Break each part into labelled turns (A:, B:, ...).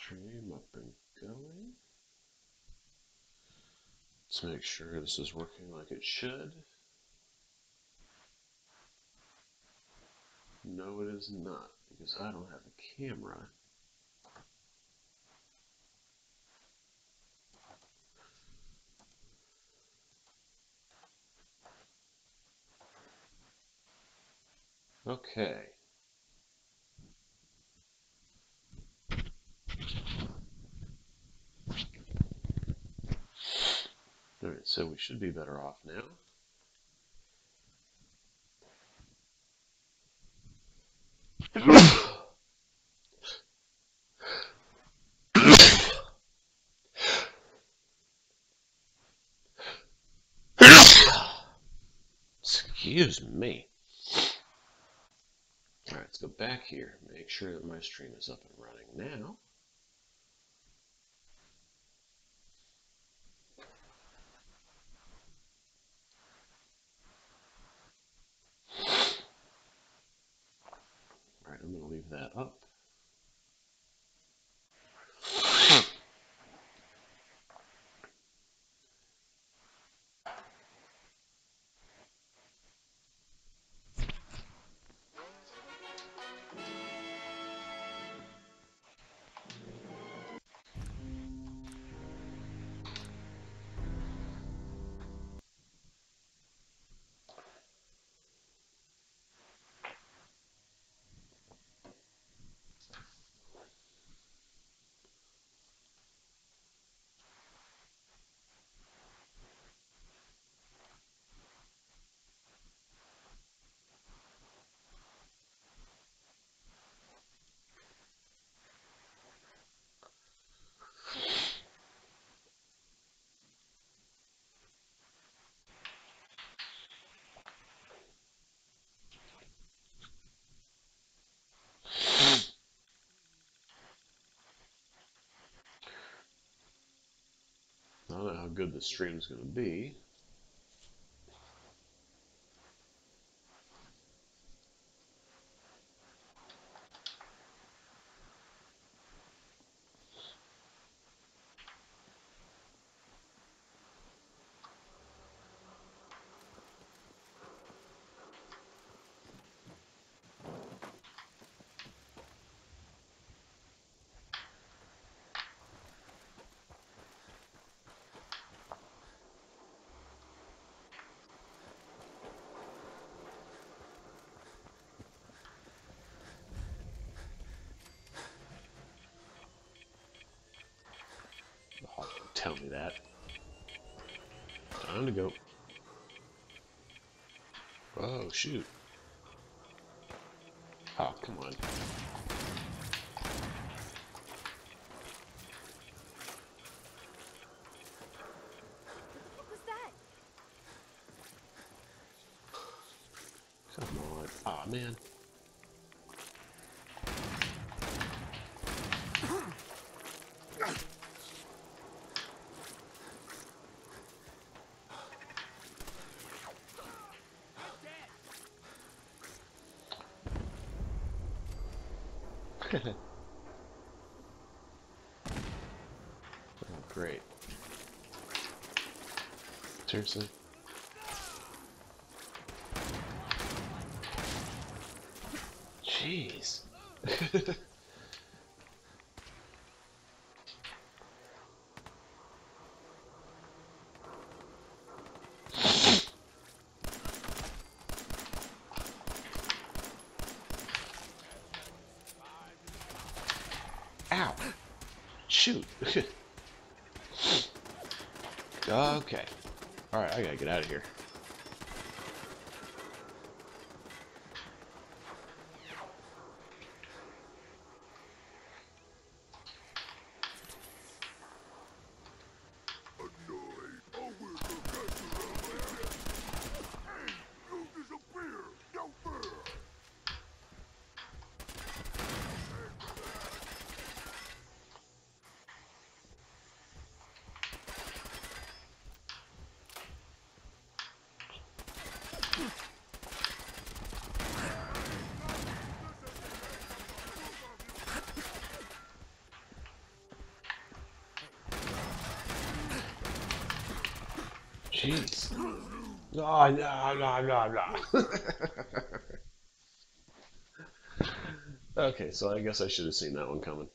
A: Stream up and going. Let's make sure this is working like it should. No, it is not, because I don't have a camera. Okay. Alright, so we should be better off now. Excuse me. Alright, let's go back here. Make sure that my stream is up and running now. Alright, I'm going to leave that up. I don't know how good the stream's going to be. Oh, don't tell me that. Time to go. Oh, shoot. Oh, come on.
B: What was that?
A: Come on. Aw, man. Oh, great. Seriously? Jeez. Ow. Shoot. Okay. Alright, I gotta get out of here. Jeez. Oh, no, no, no, no. Okay, so I guess I should have seen that one coming.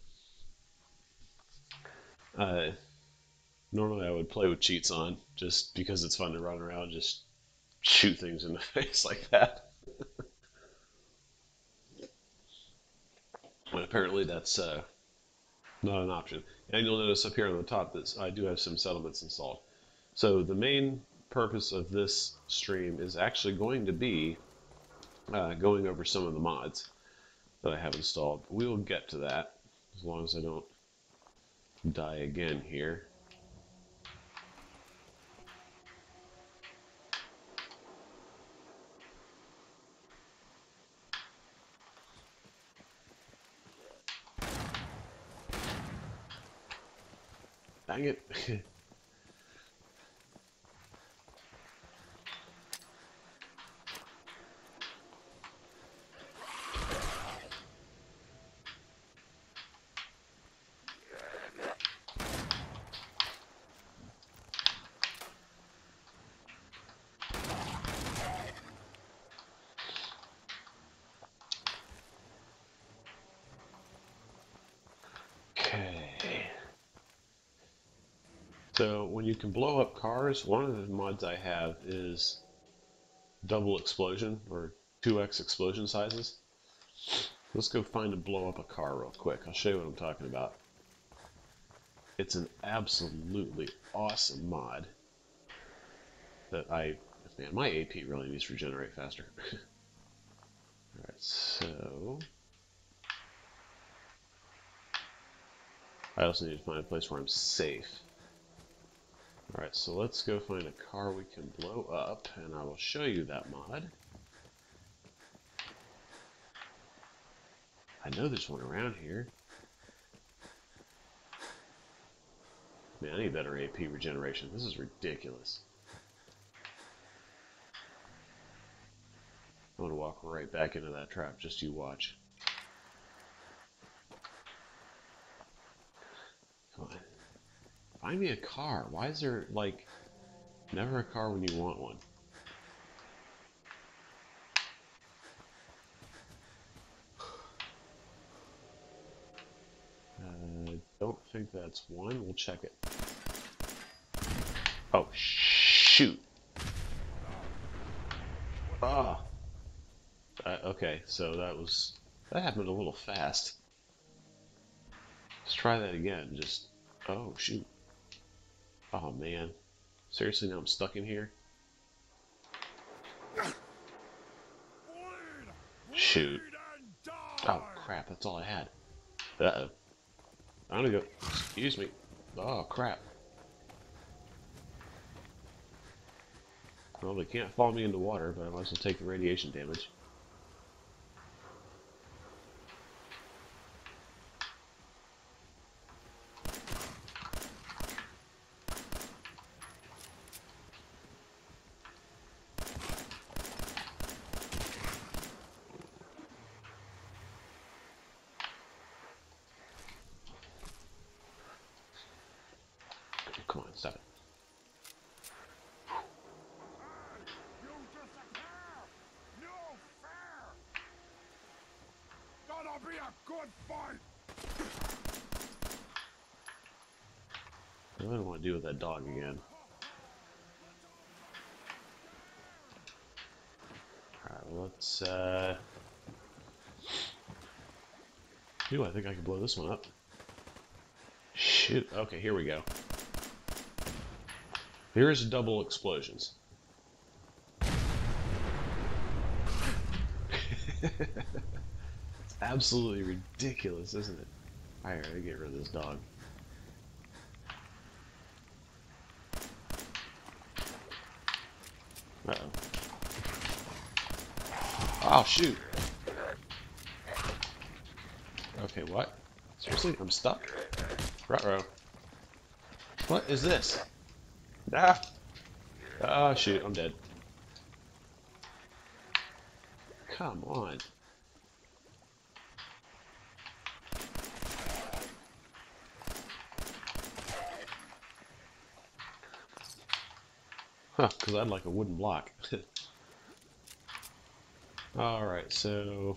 A: Uh, Normally I would play with cheats on, just because it's fun to run around and just shoot things in the face like that. But apparently that's not an option. And you'll notice up here on the top that I do have some settlements installed. So the main purpose of this stream is actually going to be going over some of the mods that I have installed. We will get to that as long as I don't die again here. Dang it. Okay. So when you can blow up cars, one of the mods I have is double explosion or 2x explosion sizes. Let's go find and blow up a car real quick. I'll show you what I'm talking about. It's an absolutely awesome mod that man, my AP really needs to regenerate faster. Alright, so I also need to find a place where I'm safe. Alright, so let's go find a car we can blow up, and I will show you that mod. I know there's one around here. Man, I need better AP regeneration. This is ridiculous. I'm gonna walk right back into that trap, just you watch. Come on. Find me a car. Why is there, like, never a car when you want one? Don't think that's one. We'll check it. Oh, shoot. Ah. Okay, so that happened a little fast. Let's try that again. Oh, shoot. Oh, man. Seriously, now I'm stuck in here? Shoot. Oh, crap, that's all I had. Uh-oh. I'm gonna go. Excuse me. Oh, crap. Well, they can't fall me into water, but I might as well take the radiation damage. Come on, stop it.
C: Be a good fight.
A: I don't want to deal with that dog again. Alright, well, let's, Ooh, I think I can blow this one up. Shoot. Okay, here we go. Here's double explosions. It's absolutely ridiculous, isn't it? Alright, I gotta get rid of this dog. Uh-oh. Oh, shoot. Okay, what? Seriously? I'm stuck? Ruh-roh. What is this? Ah! Oh, shoot, I'm dead. Come on. Huh, because I'd like a wooden block. Alright, so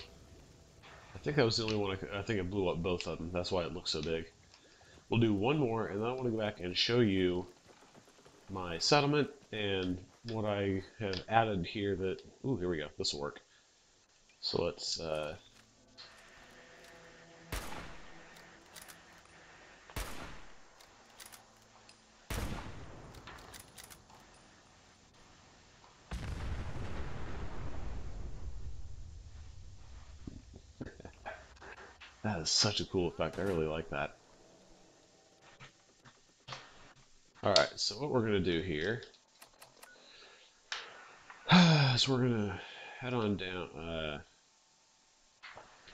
A: I think that was the only one I think I blew up both of them. That's why it looks so big. We'll do one more, and then I want to go back and show you my settlement and what I have added here that... Ooh, here we go. This will work. So let's... that is such a cool effect. I really like that. Alright, so what we're going to do here is we're going to head on down...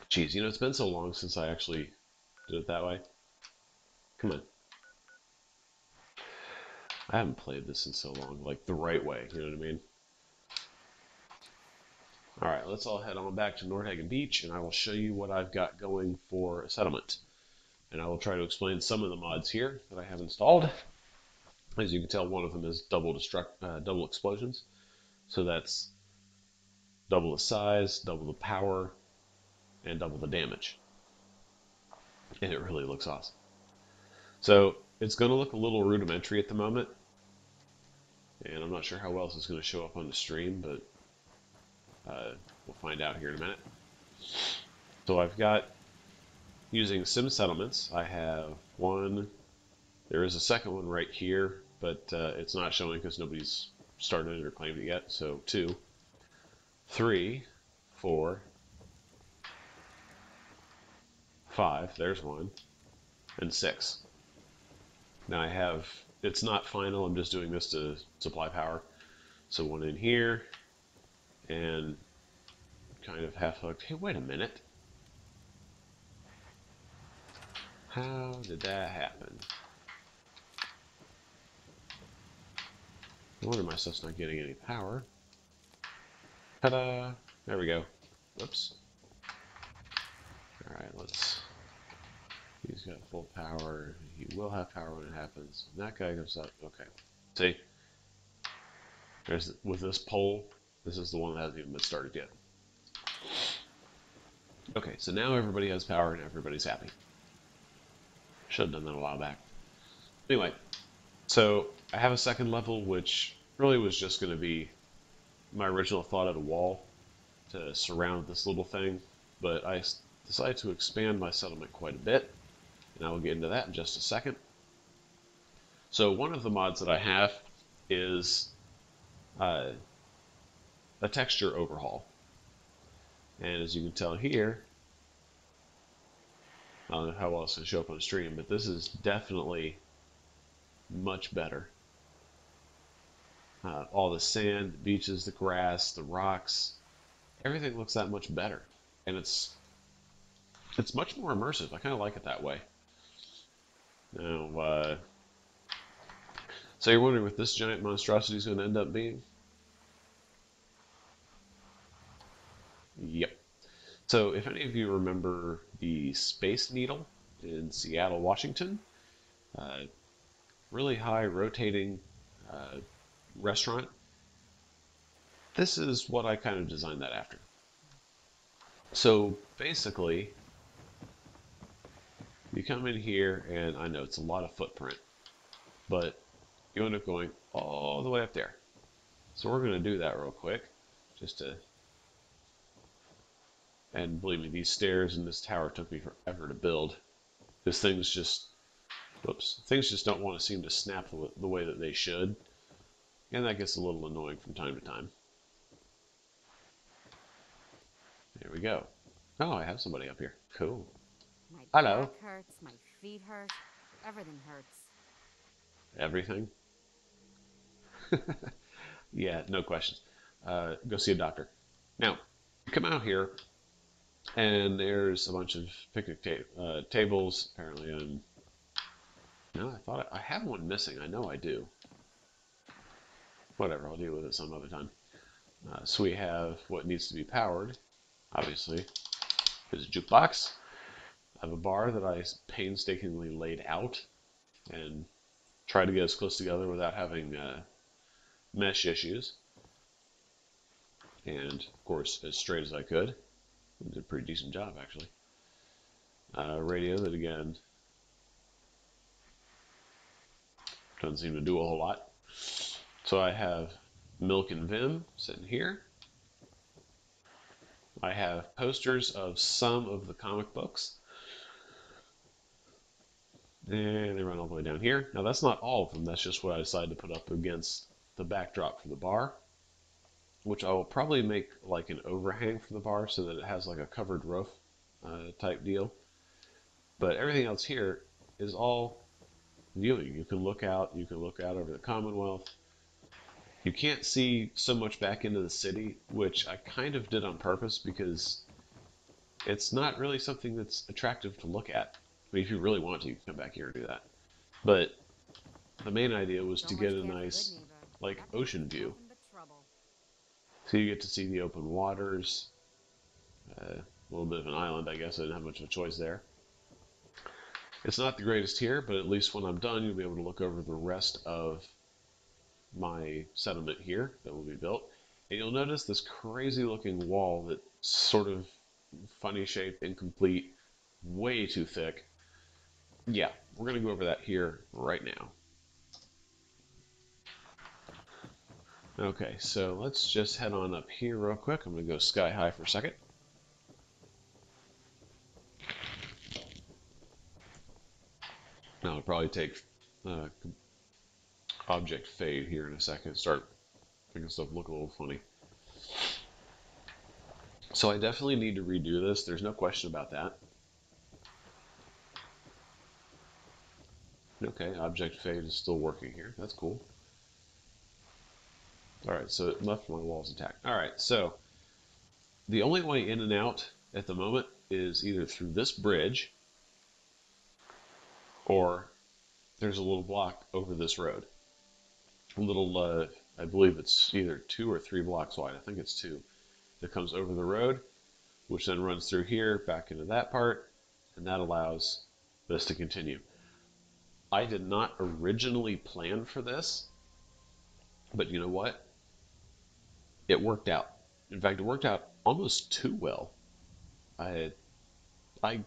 A: Geez, you know, it's been so long since I actually did it that way. Come on. I haven't played this in so long, like the right way, you know what I mean? Alright, let's all head on back to Nordhagen Beach, and I will show you what I've got going for a settlement. And I will try to explain some of the mods here that I have installed. As you can tell, one of them is double explosions. So that's double the size, double the power, and double the damage. And it really looks awesome. So it's going to look a little rudimentary at the moment. And I'm not sure how else it's going to show up on the stream, but we'll find out here in a minute. So I've got, using sim settlements, I have one, there is a second one right here, but it's not showing because nobody's started it or claimed it yet. So 2, 3, 4, 5, there's one, and 6. Now I have, it's not final, I'm just doing this to supply power. So one in here, and kind of half hooked. Hey, wait a minute. How did that happen? No wonder my stuff's not getting any power. Ta-da! There we go. Whoops. Alright, let's... He's got full power. He will have power when it happens. And that guy goes up. Okay. See? There's, with this pole, this is the one that hasn't even been started yet. Okay, so now everybody has power and everybody's happy. Should have done that a while back. Anyway, so I have a second level, which really was just going to be my original thought of a wall to surround this little thing, but I decided to expand my settlement quite a bit, and I will get into that in just a second. So one of the mods that I have is a texture overhaul, and as you can tell here, I don't know how else to show up on stream, but this is definitely much better. All the sand, the beaches, the grass, the rocks, everything looks that much better, and it's much more immersive. I kind of like it that way. Now, so you're wondering what this giant monstrosity is going to end up being? Yep. So if any of you remember the Space Needle in Seattle, Washington, really high rotating restaurant, this is what I kind of designed that after. So basically, you come in here, and I know it's a lot of footprint, but you end up going all the way up there. So we're going to do that real quick, just to... And believe me, these stairs and this tower took me forever to build, because things just, whoops, things just don't want to seem to snap the way that they should, and that gets a little annoying from time to time. There we go. Oh, I have somebody up here. Cool.
B: My
A: Hello.
B: back hurts, my feet hurt, everything hurts.
A: Everything? Yeah, no questions. Go see a doctor. Now, come out here, and there's a bunch of picnic tables. Apparently, no, I thought I have one missing. I know I do. Whatever, I'll deal with it some other time. So we have what needs to be powered, obviously. There's a jukebox. I have a bar that I painstakingly laid out and tried to get as close together without having mesh issues. And, of course, as straight as I could. I did a pretty decent job, actually. Radio that, again, doesn't seem to do a whole lot. So I have Milk and Vim sitting here. I have posters of some of the comic books. And they run all the way down here. Now that's not all of them, that's just what I decided to put up against the backdrop for the bar, which I will probably make like an overhang for the bar so that it has like a covered roof type deal. But everything else here is all viewing. You can look out over the Commonwealth. You can't see so much back into the city, which I kind of did on purpose because it's not really something that's attractive to look at. I mean, if you really want to, you can come back here and do that. But the main idea was
B: So
A: to
B: much
A: get a
B: care for good
A: nice,
B: neighbor.
A: like,
B: That place
A: ocean
B: is
A: view.
B: nothing but trouble.
A: So you get to see the open waters, a little bit of an island, I guess. I didn't have much of a choice there. It's not the greatest here, but at least when I'm done, you'll be able to look over the rest of my settlement here that will be built. And you'll notice this crazy looking wall that's sort of funny shaped, incomplete, way too thick. Yeah, we're going to go over that here right now. Okay, so let's just head on up here real quick. I'm going to go sky high for a second. Now I'll probably take object fade here in a second, start making stuff look a little funny. So I definitely need to redo this. There's no question about that. Okay, object fade is still working here. That's cool. Alright, so it left my walls intact. Alright, so the only way in and out at the moment is either through this bridge or there's a little block over this road. A little, I believe it's either 2 or 3 blocks wide. I think it's 2. That comes over the road, which then runs through here, back into that part, and that allows this to continue. I did not originally plan for this, but you know what? It worked out. In fact, it worked out almost too well. I, I,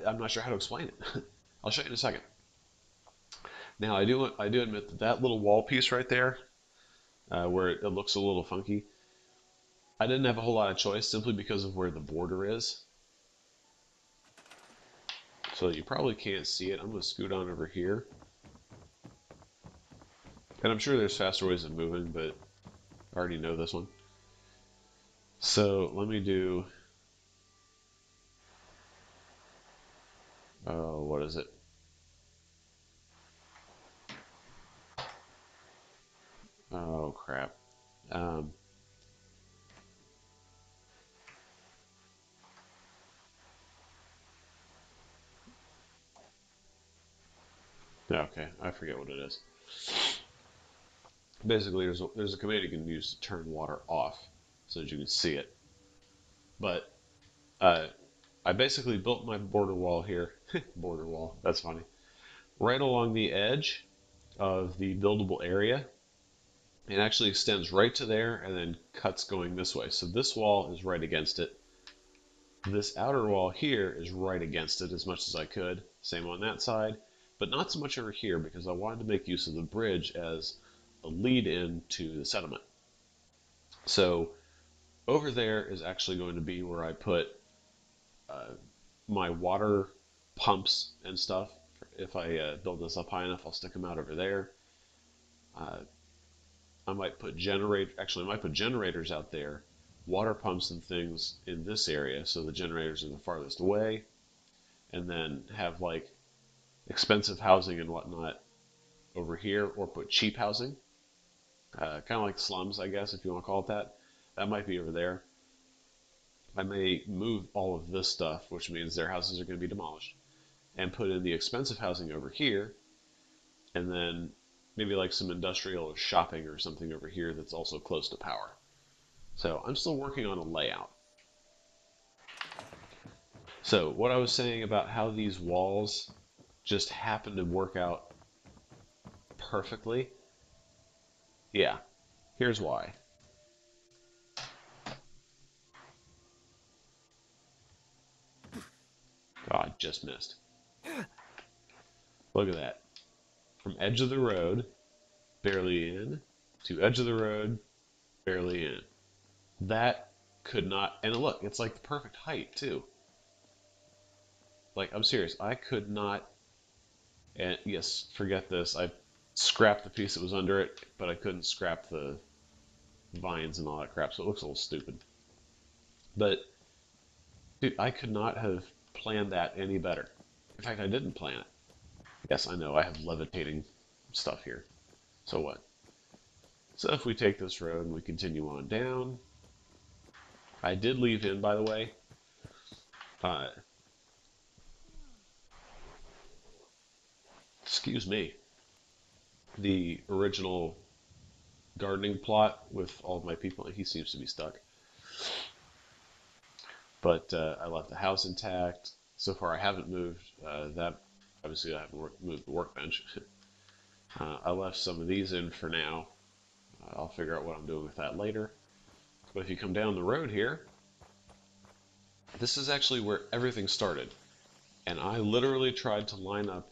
A: I'm not sure how to explain it. I'll show you in a second. Now, I do admit that that little wall piece right there, where it looks a little funky, I didn't have a whole lot of choice simply because of where the border is. So you probably can't see it. I'm going to scoot on over here. And I'm sure there's faster ways of moving, but I already know this one. So let me do, what is it? Oh, crap. Um, okay, I forget what it is. Basically, there's a command you can use to turn water off so that you can see it. But uh, I basically built my border wall here. Border wall, that's funny. Right along the edge of the buildable area. It actually extends right to there and then cuts going this way. So this wall is right against it. This outer wall here is right against it as much as I could. Same on that side, but not so much over here because I wanted to make use of the bridge as a lead in to the settlement. So over there is actually going to be where I put my water pumps and stuff. If I build this up high enough, I'll stick them out over there. I might put generators out there, water pumps and things in this area, so the generators are the farthest away, and then have like expensive housing and whatnot over here, or put cheap housing, kind of like slums, I guess, if you want to call it that. That might be over there. I may move all of this stuff, which means their houses are going to be demolished, and put in the expensive housing over here, and then maybe like some industrial or shopping or something over here that's also close to power. So I'm still working on a layout. So what I was saying about how these walls just happen to work out perfectly Yeah, here's why. Oh, I just missed. Look at that. From edge of the road, barely in, to edge of the road, barely in. That could not, and look, it's like the perfect height too. Like, I'm serious, I could not, and yes, forget this, I scrapped the piece that was under it, but I couldn't scrap the vines and all that crap, so it looks a little stupid. But, dude, I could not have planned that any better. In fact, I didn't plan it. Yes, I know, I have levitating stuff here. So what? So if we take this road and we continue on down, I did leave in, by the way, uh, excuse me, the original gardening plot with all of my people. He seems to be stuck. But I left the house intact. So far, I haven't moved that. Obviously, I haven't moved the workbench. I left some of these in for now. I'll figure out what I'm doing with that later. But if you come down the road here, this is actually where everything started. And I literally tried to line up,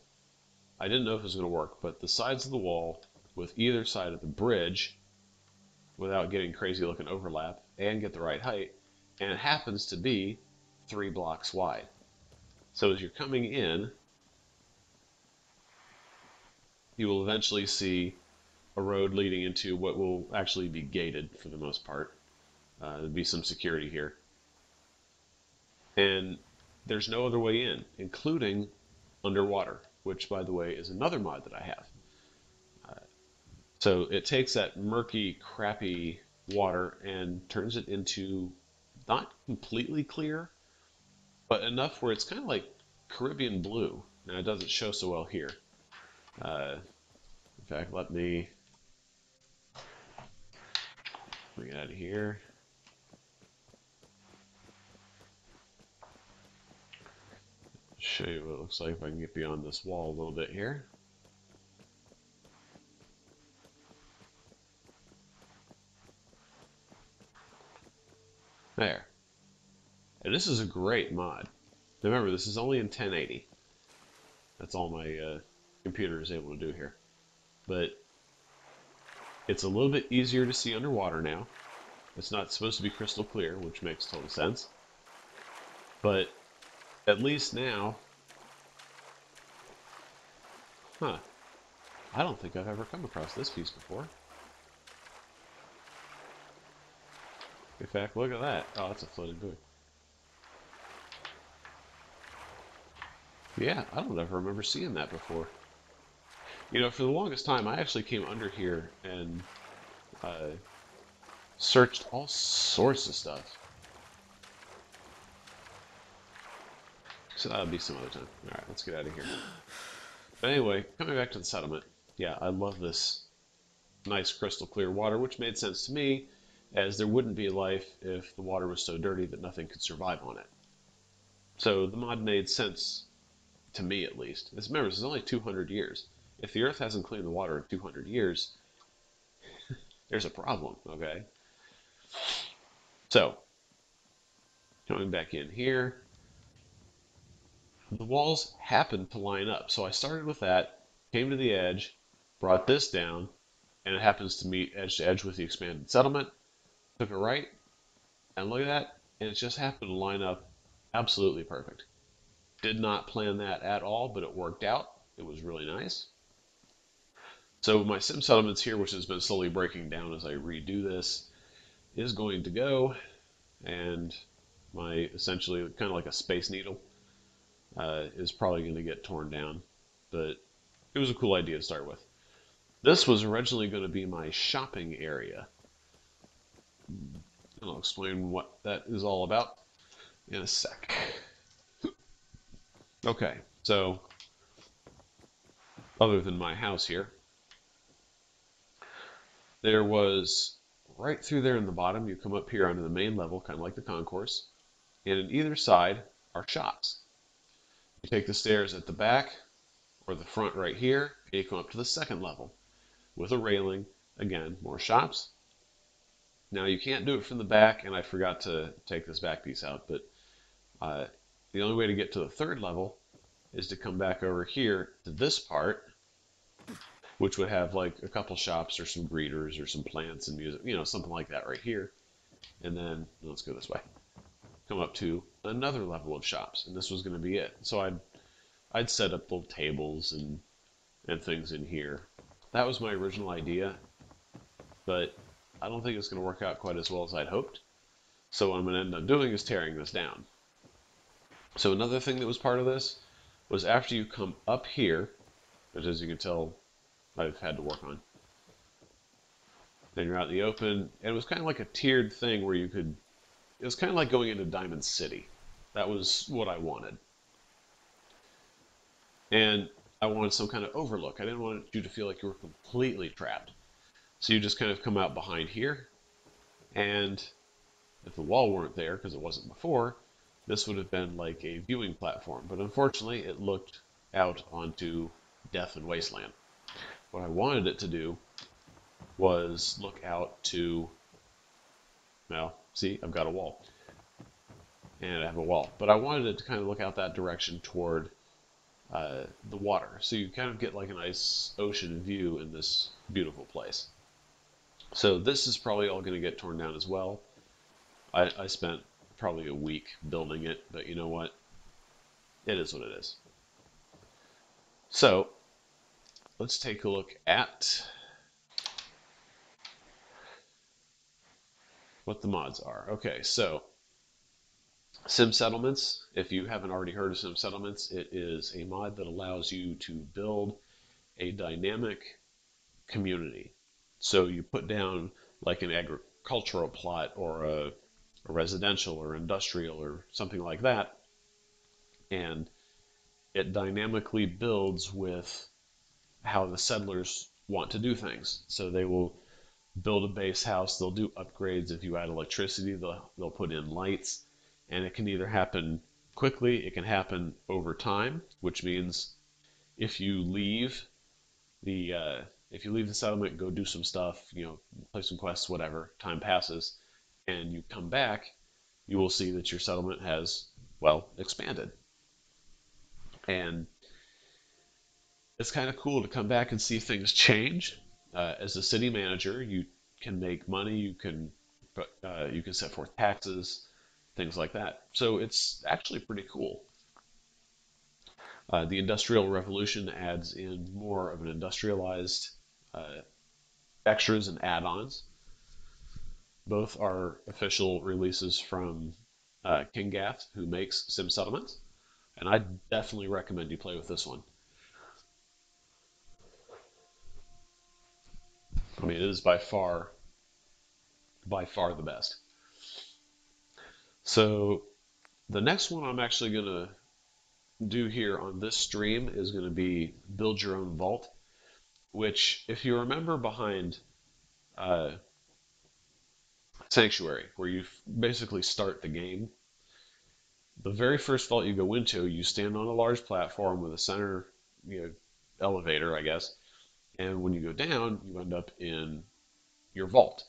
A: I didn't know if it was going to work, but the sides of the wall with either side of the bridge without getting crazy looking overlap and get the right height. And it happens to be 3 blocks wide. So as you're coming in, you will eventually see a road leading into what will actually be gated for the most part. There'll be some security here. And there's no other way in, including underwater, which, by the way, is another mod that I have. So it takes that murky, crappy water and turns it into not completely clear, but enough where it's kind of like Caribbean blue. Now, it doesn't show so well here. In fact, let me get out of here. Show you what it looks like if I can get beyond this wall a little bit here. There. And this is a great mod. Remember, this is only in 1080. That's all my computer is able to do here. But it's a little bit easier to see underwater now. It's not supposed to be crystal clear, which makes total sense. But at least now, I don't think I've ever come across this piece before. In fact, look at that. Oh, that's a floating buoy. Yeah, I don't ever remember seeing that before. You know, for the longest time, I actually came under here and searched all sorts of stuff. So that'll be some other time. All right, let's get out of here. But anyway, coming back to the settlement. Yeah, I love this nice crystal clear water, which made sense to me, as there wouldn't be life if the water was so dirty that nothing could survive on it. So the mod made sense to me, at least. Remember, this is only 200 years. If the Earth hasn't cleaned the water in 200 years, there's a problem, okay? So, coming back in here, the walls happen to line up. So I started with that, came to the edge, brought this down, and it happens to meet edge to edge with the expanded settlement. Took a right, and look at that, and it just happened to line up absolutely perfect. Did not plan that at all, but it worked out. It was really nice. So my sim settlements here, which has been slowly breaking down as I redo this, is going to go, and my essentially kind of like a space needle is probably going to get torn down, but it was a cool idea to start with. This was originally going to be my shopping area. And I'll explain what that is all about in a sec. Okay, so other than my house here, there was right through there in the bottom, you come up here onto the main level, kind of like the concourse, and on either side are shops. You take the stairs at the back or the front right here, and you come up to the second level with a railing, again, more shops. Now you can't do it from the back, and I forgot to take this back piece out, but uh, the only way to get to the third level is to come back over here to this part, which would have like a couple shops or some greeters or some plants and music, something like that right here. And then let's go this way. Come up to another level of shops, and this was going to be it. So I'd set up little tables and things in here. That was my original idea, but I don't think it's going to work out quite as well as I'd hoped. So what I'm going to end up doing is tearing this down. So another thing that was part of this was after you come up here, which as you can tell I've had to work on, then you're out in the open, and it was kind of like a tiered thing where it was kind of like going into Diamond City. That was what I wanted. And I wanted some kind of overlook. I didn't want you to feel like you were completely trapped. So you just kind of come out behind here, and if the wall weren't there, because it wasn't before, this would have been like a viewing platform. But unfortunately, it looked out onto Death and Wasteland. What I wanted it to do was look out to, well, see, I've got a wall. And I have a wall. But I wanted it to kind of look out that direction toward the water. So you kind of get like a nice ocean view in this beautiful place. So this is probably all going to get torn down as well. I spent probably a week building it, but you know what? It is what it is. So let's take a look at what the mods are. Okay, so Sim Settlements, if you haven't already heard of Sim Settlements, it is a mod that allows you to build a dynamic community. So you put down like an agricultural plot or a residential or industrial or something like that, and it dynamically builds with how the settlers want to do things. So they will build a base house, they'll do upgrades. If you add electricity, they'll put in lights, and it can either happen quickly, it can happen over time, which means if you leave the settlement, go do some stuff, play some quests, whatever, time passes, and you come back, you will see that your settlement has, well, expanded. And it's kind of cool to come back and see things change. As a city manager, you can make money, you can set forth taxes, things like that. So it's actually pretty cool. The Industrial Revolution adds in more of an industrialized extras and add-ons. Both are official releases from King Gath, who makes Sim Settlements, and I definitely recommend you play with this one. I mean, it is by far the best. So the next one I'm actually going to do here on this stream is going to be build your own vault, which, if you remember behind Sanctuary, where you basically start the game, the very first vault you go into, you stand on a large platform with a center elevator, I guess, and when you go down, you end up in your vault.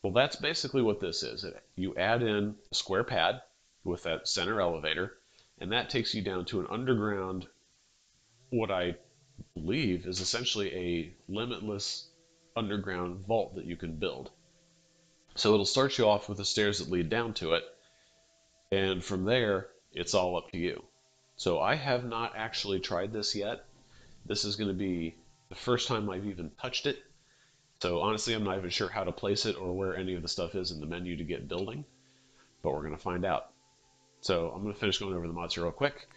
A: Well, that's basically what this is. You add in a square pad with that center elevator, and that takes you down to an underground, what I believe is essentially a limitless underground vault that you can build. So it'll start you off with the stairs that lead down to it, and from there, it's all up to you. So I have not actually tried this yet. This is going to be the first time I've even touched it. So honestly, I'm not even sure how to place it or where any of the stuff is in the menu to get building, but we're going to find out. So I'm going to finish going over the mods here real quick.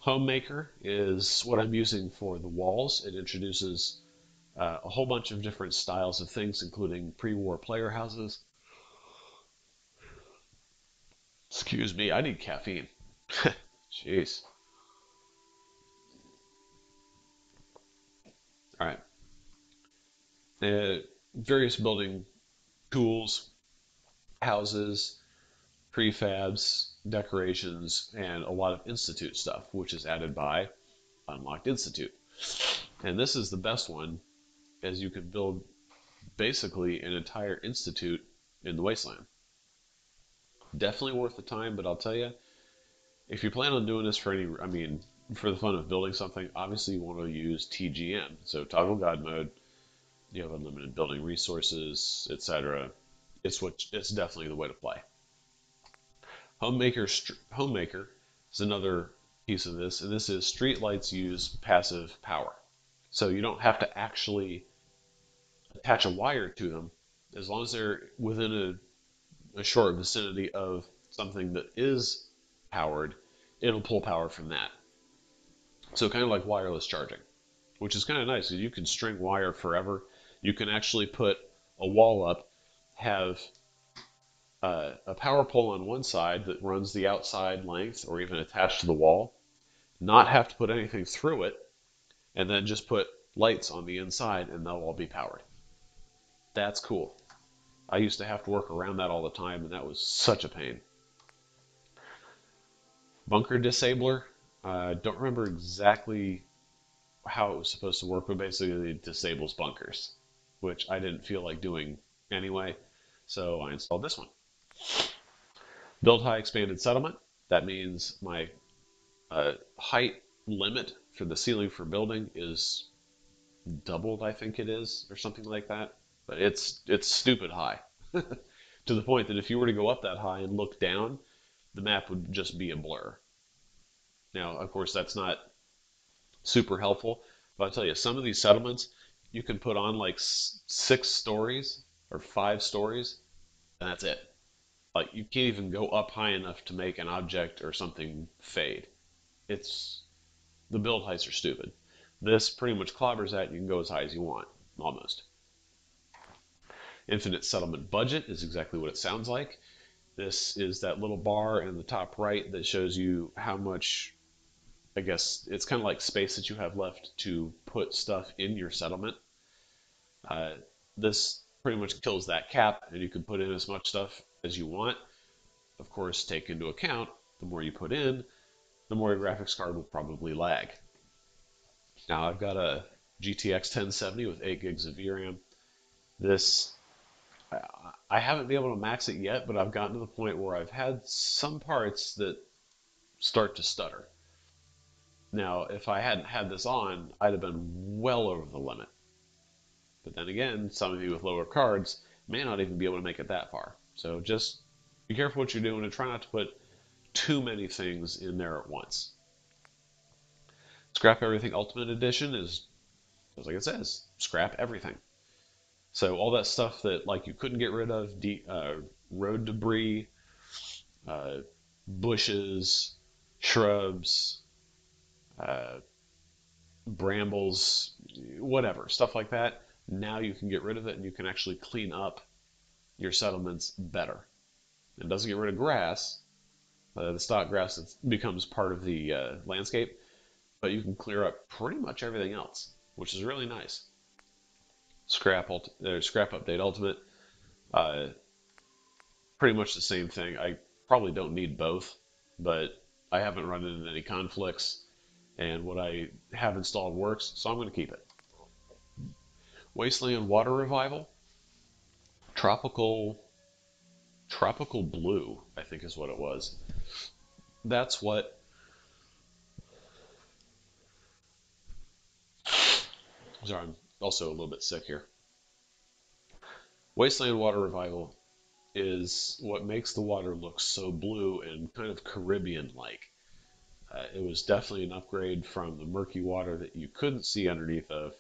A: Homemaker is what I'm using for the walls. It introduces a whole bunch of different styles of things, including pre-war player houses. Excuse me, I need caffeine. Jeez. All right. Various building tools, houses, prefabs, decorations, and a lot of Institute stuff, which is added by Unlocked Institute. And this is the best one, as you can build basically an entire institute in the wasteland. Definitely worth the time, but I'll tell you, if you plan on doing this for any, I mean, for the fun of building something, obviously you want to use TGM. So toggle God mode, you have unlimited building resources, etc. It's definitely the way to play. Homemaker is another piece of this, and this is street lights use passive power. So you don't have to actually attach a wire to them as long as they're within a short vicinity of something that is powered, it'll pull power from that. So kind of like wireless charging, which is kind of nice because you can string wire forever. You can actually put a wall up, have a power pole on one side that runs the outside length or even attached to the wall, not have to put anything through it, and then just put lights on the inside and they'll all be powered. That's cool. I used to have to work around that all the time, and that was such a pain. Bunker disabler. Don't remember exactly how it was supposed to work, but basically it disables bunkers, which I didn't feel like doing anyway, so I installed this one. Build high expanded settlement. That means my height limit for the ceiling for building is doubled, I think it is, or something like that. But it's stupid high. To the point that if you were to go up that high and look down, the map would just be a blur. Now, of course, that's not super helpful, but I'll tell you, some of these settlements you can put on like 6 stories or 5 stories, and that's it. Like you can't even go up high enough to make an object or something fade. It's the build heights are stupid. This pretty much clobbers that. You can go as high as you want, almost. Infinite settlement budget is exactly what it sounds like. This is that little bar in the top right that shows you how much, I guess, it's kind of like space that you have left to put stuff in your settlement. Uh, this pretty much kills that cap, and you can put in as much stuff as you want. Of course, take into account the more you put in, the more your graphics card will probably lag. Now, I've got a GTX 1070 with 8 gigs of VRAM. This I haven't been able to max it yet, but I've gotten to the point where I've had some parts that start to stutter. Now, if I hadn't had this on, I'd have been well over the limit. But then again, some of you with lower cards may not even be able to make it that far. So just be careful what you're doing and try not to put too many things in there at once. Scrap Everything Ultimate Edition is, just like it says, scrap everything. So all that stuff that like you couldn't get rid of, road debris, uh, bushes, shrubs, uh, brambles, whatever, stuff like that. Now you can get rid of it and you can actually clean up your settlements better. It doesn't get rid of grass, the stock grass that becomes part of the landscape, but you can clear up pretty much everything else, which is really nice. Scrap Update Ultimate, uh, pretty much the same thing. I probably don't need both, but I haven't run into any conflicts, and what I have installed works, so I'm going to keep it. Wasteland Water Revival, Tropical Blue, I think is what it was. That's what. Sorry, I'm also a little bit sick here. Wasteland Water Revival is what makes the water look so blue and kind of Caribbean-like. It was definitely an upgrade from the murky water that you couldn't see underneath of,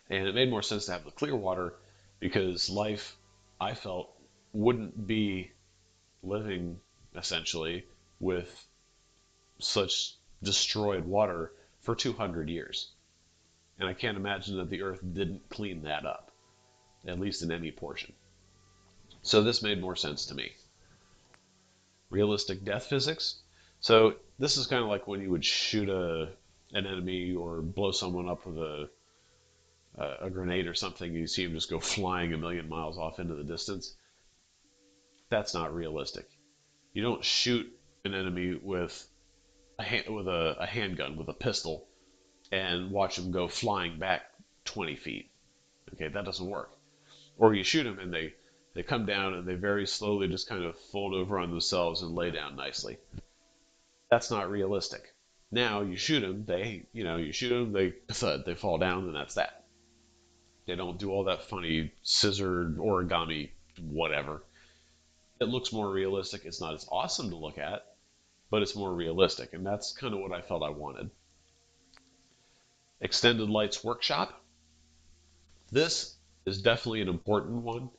A: and it made more sense to have the clear water because life, I felt, wouldn't be living essentially with such destroyed water for 200 years. And I can't imagine that the Earth didn't clean that up, at least in any portion. So this made more sense to me. Realistic death physics. So this is kind of like when you would shoot an enemy or blow someone up with a grenade or something, you see them just go flying a million miles off into the distance. That's not realistic. You don't shoot an enemy with a handgun, with a pistol, and watch them go flying back 20 feet. Okay, that doesn't work. Or you shoot them and they come down and they very slowly just kind of fold over on themselves and lay down nicely. That's not realistic. Now you shoot them, you shoot them, they thud, they fall down, and that's that. They don't do all that funny scissor origami whatever. It looks more realistic. It's not as awesome to look at, but it's more realistic, and that's kind of what I felt I wanted. Extended Lights Workshop. This is definitely an important one,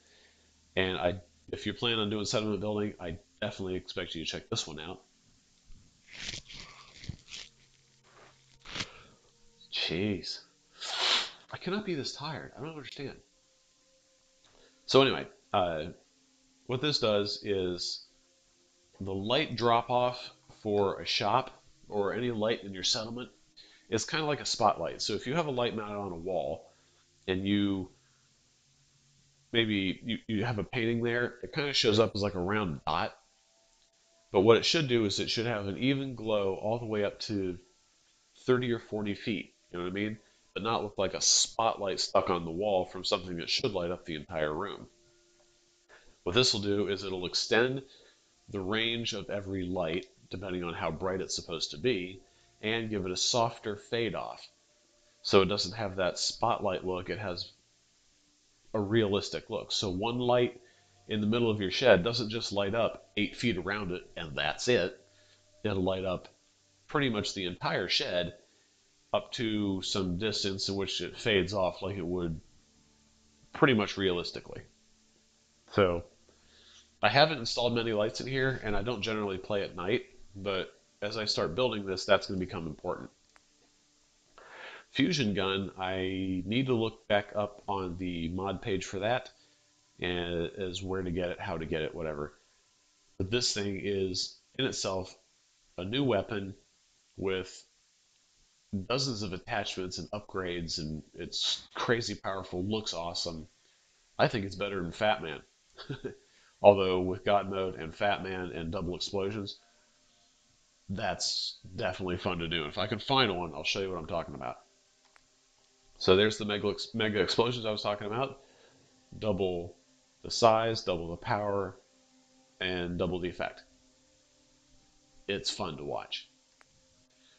A: and if you're planning on doing settlement building, I definitely expect you to check this one out. Jeez, I cannot be this tired. I don't understand. So anyway, what this does is the light drop off for a shop or any light in your settlement is kind of like a spotlight. So if you have a light mounted on a wall and you have a painting there, it kind of shows up as like a round dot. But what it should do is it should have an even glow all the way up to 30 or 40 feet. You know what I mean? But not look like a spotlight stuck on the wall from something that should light up the entire room. What this will do is it'll extend the range of every light, depending on how bright it's supposed to be, and give it a softer fade off. So it doesn't have that spotlight look, it has a realistic look. So one light in the middle of your shed doesn't just light up 8 feet around it and that's it. It'll light up pretty much the entire shed up to some distance in which it fades off like it would pretty much realistically. So I haven't installed many lights in here and I don't generally play at night, but as I start building this, that's going to become important. Fusion gun, I need to look back up on the mod page for that, and as where to get it, how to get it, whatever. But this thing is in itself a new weapon with dozens of attachments and upgrades, and it's crazy powerful, looks awesome. I think it's better than Fat Man. Although with God Mode and Fat Man and double explosions, that's definitely fun to do. If I can find one, I'll show you what I'm talking about. So there's the mega explosions I was talking about. Double the size, double the power, and double the effect. It's fun to watch.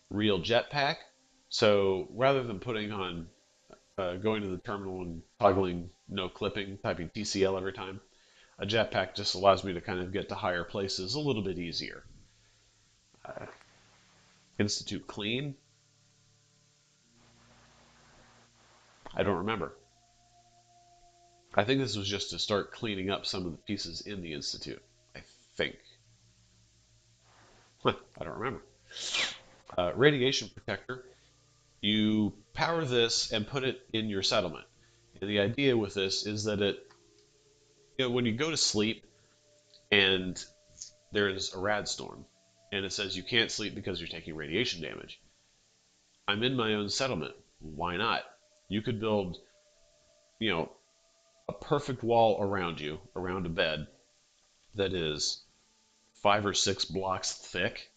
A: Real jetpack. So rather than putting on, going to the terminal and toggling no clipping, typing TCL every time, a jetpack just allows me to kind of get to higher places a little bit easier. Institute clean. I don't remember. I think this was just to start cleaning up some of the pieces in the Institute. I think. I don't remember. Radiation protector. You power this and put it in your settlement. And the idea with this is that when you go to sleep and there's a rad storm and it says you can't sleep because you're taking radiation damage. I'm in my own settlement. Why not? You could build, you know, a perfect wall around you, around a bed that is 5 or 6 blocks thick,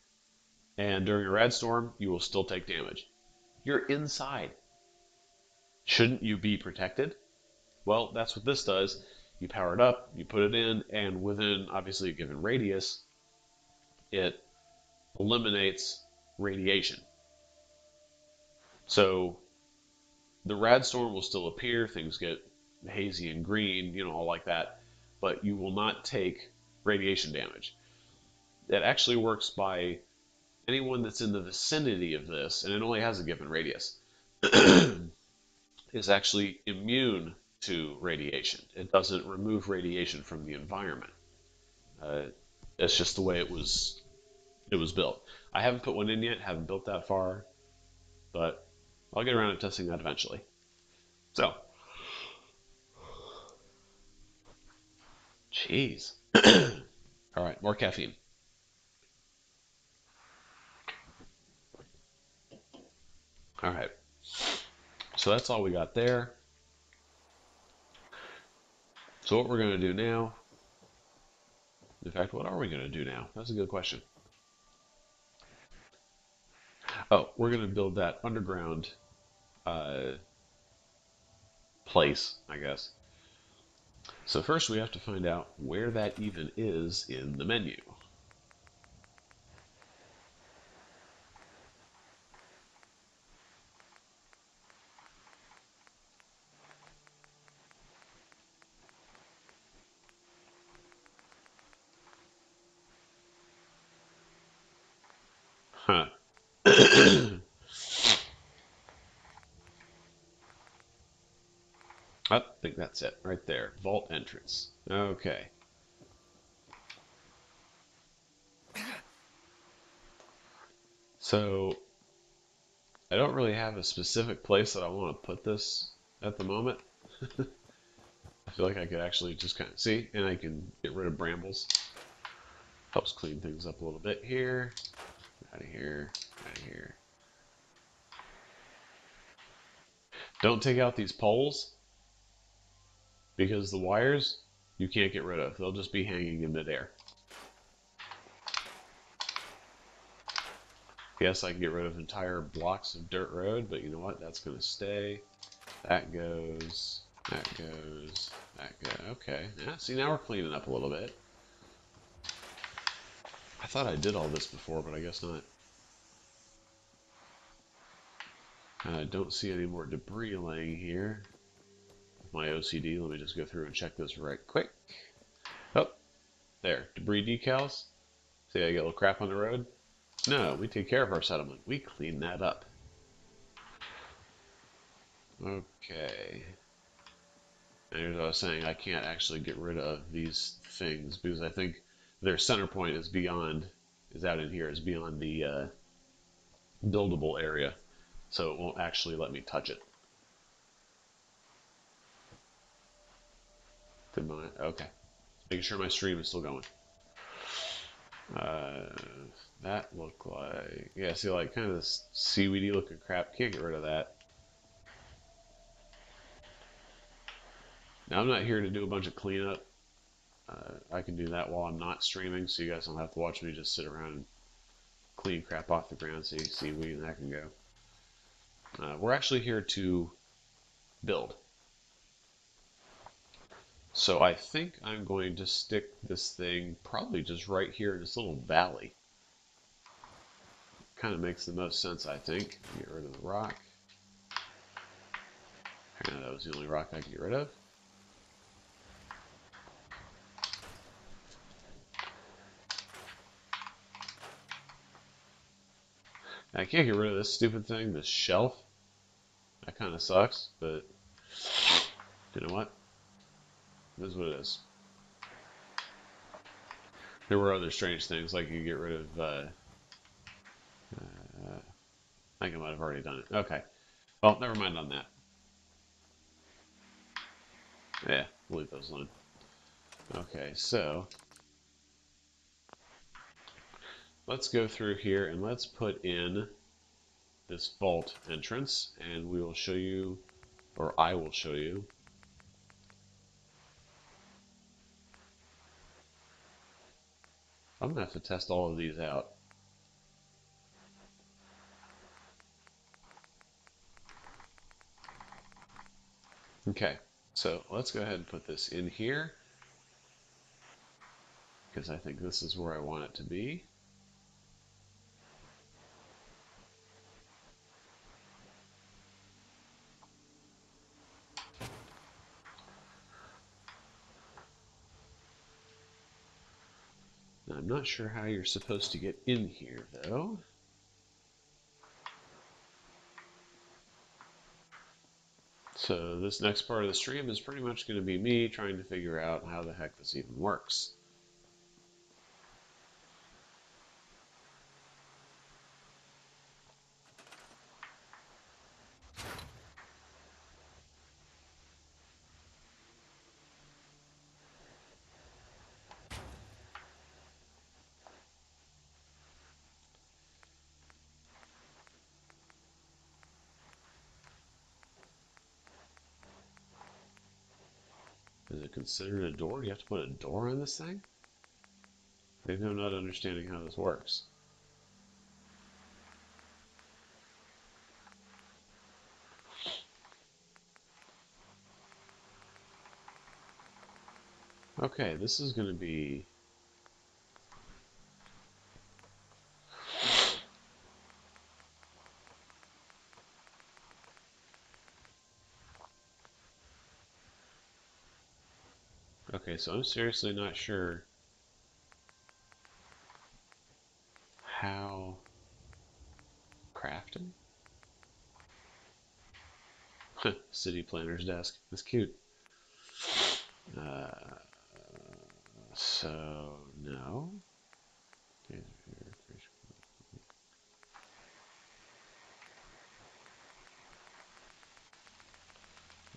A: and during a rad storm, you will still take damage. You're inside. Shouldn't you be protected? Well, that's what this does. You power it up, you put it in, and within obviously a given radius, it eliminates radiation. So the rad storm will still appear, things get hazy and green, all like that, but you will not take radiation damage. It actually works by anyone that's in the vicinity of this, and it only has a given radius, is actually immune to radiation. It doesn't remove radiation from the environment. Uh, it's just the way it was built. I haven't put one in yet, haven't built that far, but I'll get around to testing that eventually. So, jeez. All right, more caffeine. All right, so that's all we got there. So what we're going to do now, in fact, what are we going to do now? That's a good question. Oh, we're going to build that underground place, I guess. So first we have to find out where that even is in the menu. Huh. I think that's it right there. Vault entrance. Okay. So I don't really have a specific place that I want to put this at the moment. I feel like I could actually just kind of see, and I can get rid of brambles. Helps clean things up a little bit here. Out of here. Out of here. Don't take out these poles because the wires you can't get rid of. They'll just be hanging in midair. Yes, I can get rid of entire blocks of dirt road, but you know what? That's going to stay. That goes. That goes. That goes. Okay. Yeah, see, now we're cleaning up a little bit. I thought I did all this before, but I guess not. I don't see any more debris laying here. With my OCD, let me just go through and check this right quick. Oh, there. Debris decals. See, I get a little crap on the road. No, we take care of our settlement. We clean that up. Okay. And as I was saying, I can't actually get rid of these things because I think their center point is beyond, is out in here, is beyond the buildable area. So it won't actually let me touch it. Okay. Making sure my stream is still going. Uh, that looked like, yeah, see, like kind of this seaweedy looking crap. Can't get rid of that. Now I'm not here to do a bunch of cleanup. I can do that while I'm not streaming, so you guys don't have to watch me just sit around and clean crap off the ground. See, seaweed, and that can go. We're actually here to build. So I think I'm going to stick this thing probably just right here in this little valley. Kind of makes the most sense, I think. Get rid of the rock. Apparently that was the only rock I could get rid of. I can't get rid of this stupid thing, this shelf. That kind of sucks, but you know what? It is what it is. There were other strange things, like you get rid of, I think I might have already done it. Okay. Well, never mind on that. Yeah, we'll leave those alone. Okay, so let's go through here and let's put in this vault entrance, and we will show you, or I will show you, I'm gonna have to test all of these out. Okay, so let's go ahead and put this in here because I think this is where I want it to be. Now, I'm not sure how you're supposed to get in here, though. So this next part of the stream is pretty much going to be me trying to figure out how the heck this even works. Is it considered a door? You have to put a door on this thing? Maybe I'm not understanding how this works. Okay, this is going to be... Okay, so I'm seriously not sure how... Crafting? City planner's desk. That's cute. So, no.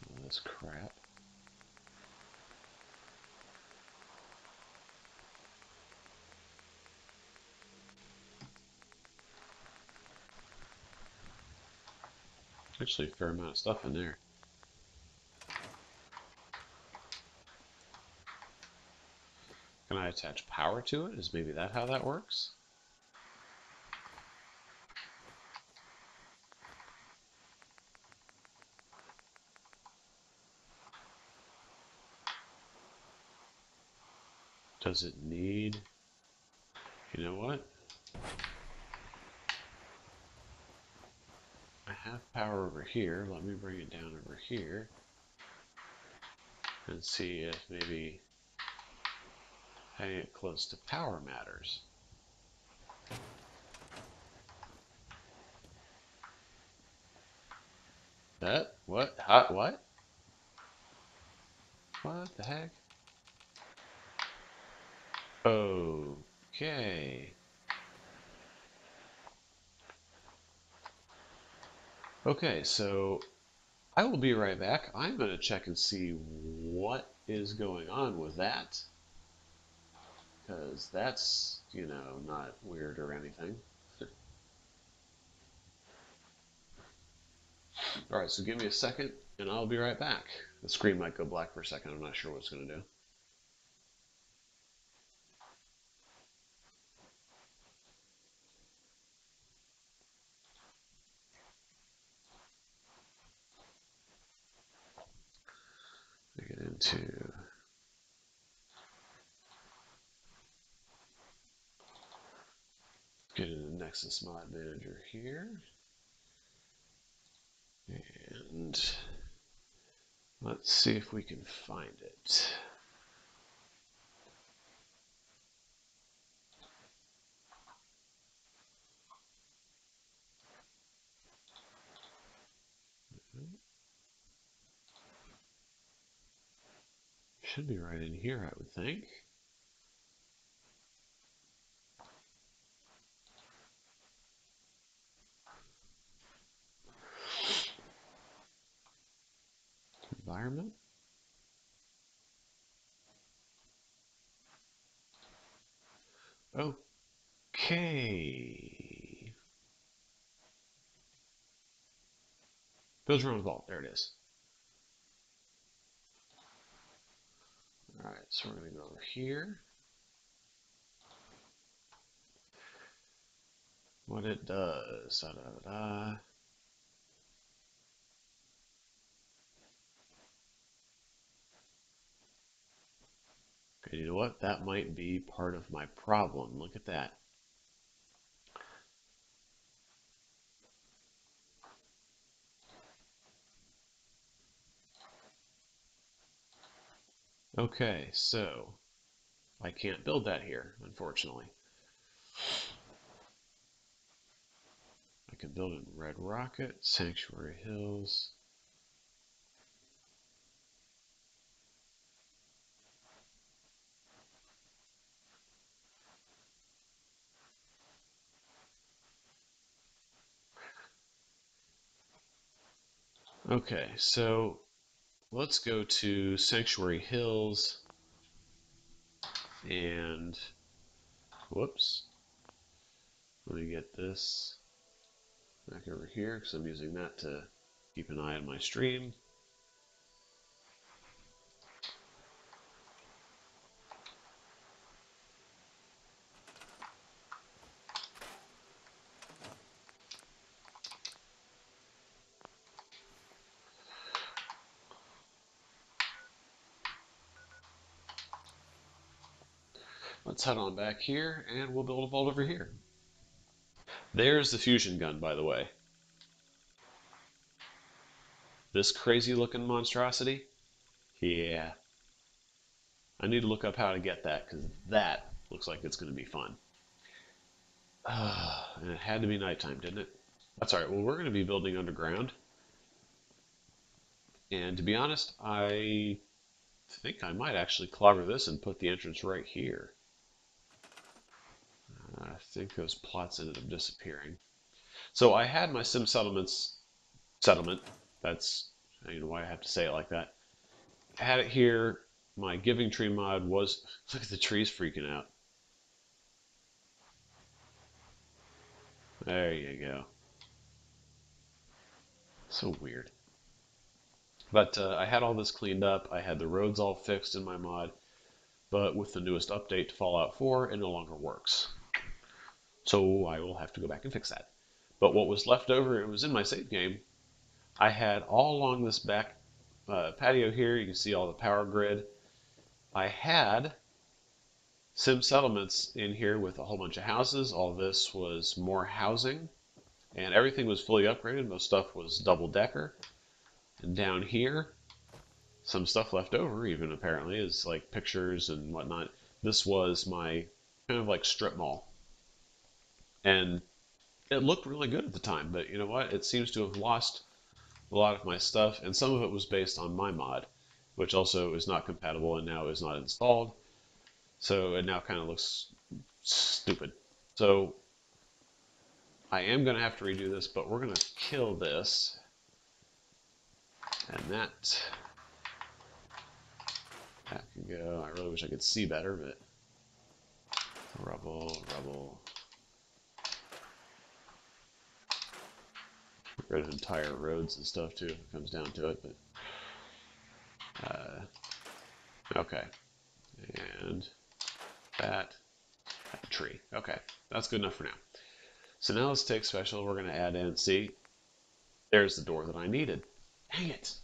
A: All this crap. Actually, a fair amount of stuff in there. Can I attach power to it? Is maybe that how that works? Does it need... You know what? I have power over here. Let me bring it down over here and see if maybe having it close to power matters. That? What? Hot? What? What the heck? Okay. Okay, so I will be right back. I'm going to check and see what is going on with that. Because that's, you know, not weird or anything. Alright, so give me a second and I'll be right back. The screen might go black for a second. I'm not sure what it's going to do. Get into... Get into Nexus Mod Manager here. And let's see if we can find it. Should be right in here, I would think. Environment. Okay. Build your own vault. There it is. Alright, so we're going to go over here. What it does. Da, da, da, da. Okay, you know what? That might be part of my problem. Look at that. Okay, so I can't build that here, unfortunately. I can build it in Red Rocket, Sanctuary Hills. Okay, so let's go to Sanctuary Hills and whoops. Let me get this back over here because I'm using that to keep an eye on my stream. Let's head on back here and we'll build a vault over here. There's the fusion gun, by the way. This crazy looking monstrosity? Yeah. I need to look up how to get that because that looks like it's going to be fun. And it had to be nighttime, didn't it? That's alright. Well, we're going to be building underground. And to be honest, I think I might actually clobber this and put the entrance right here. I think those plots ended up disappearing. So I had my Sim settlement. That's, you know, why I have to say it like that. I had it here. My Giving Tree mod was... Look at the trees freaking out. There you go. So weird. But I had all this cleaned up. I had the roads all fixed in my mod. But with the newest update to Fallout 4, it no longer works. So I will have to go back and fix that. But what was left over, it was in my save game. I had all along this back patio here, you can see all the power grid. I had Sim settlements in here with a whole bunch of houses. All this was more housing, and everything was fully upgraded. Most stuff was double decker. And down here, some stuff left over, even apparently, is like pictures and whatnot. This was my kind of like strip mall. And it looked really good at the time, but you know what? It seems to have lost a lot of my stuff, and some of it was based on my mod, which also is not compatible and now is not installed. So it now kind of looks stupid. So I am going to have to redo this, but we're going to kill this. And that can go. I really wish I could see better, but rubble. Get rid of entire roads and stuff too if it comes down to it, but okay. And that tree. Okay, that's good enough for now. So now let's take special. We're going to add in, see, there's the door that I needed. Dang it.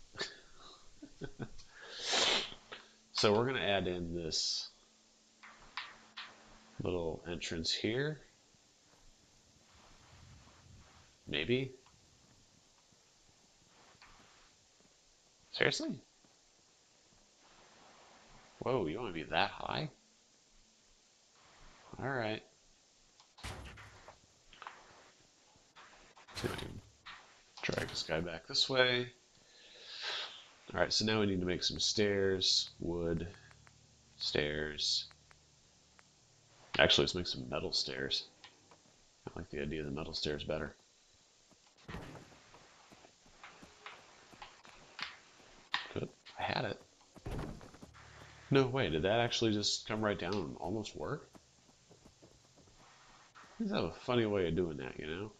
A: So we're going to add in this little entrance here. Maybe. Seriously? Whoa, you want to be that high? Alright. Drag this guy back this way. Alright, so now we need to make some stairs. Wood. Stairs. Actually, let's make some metal stairs. I like the idea of the metal stairs better. Good. I had it. No way, did that actually just come right down and almost work? These have a funny way of doing that, you know?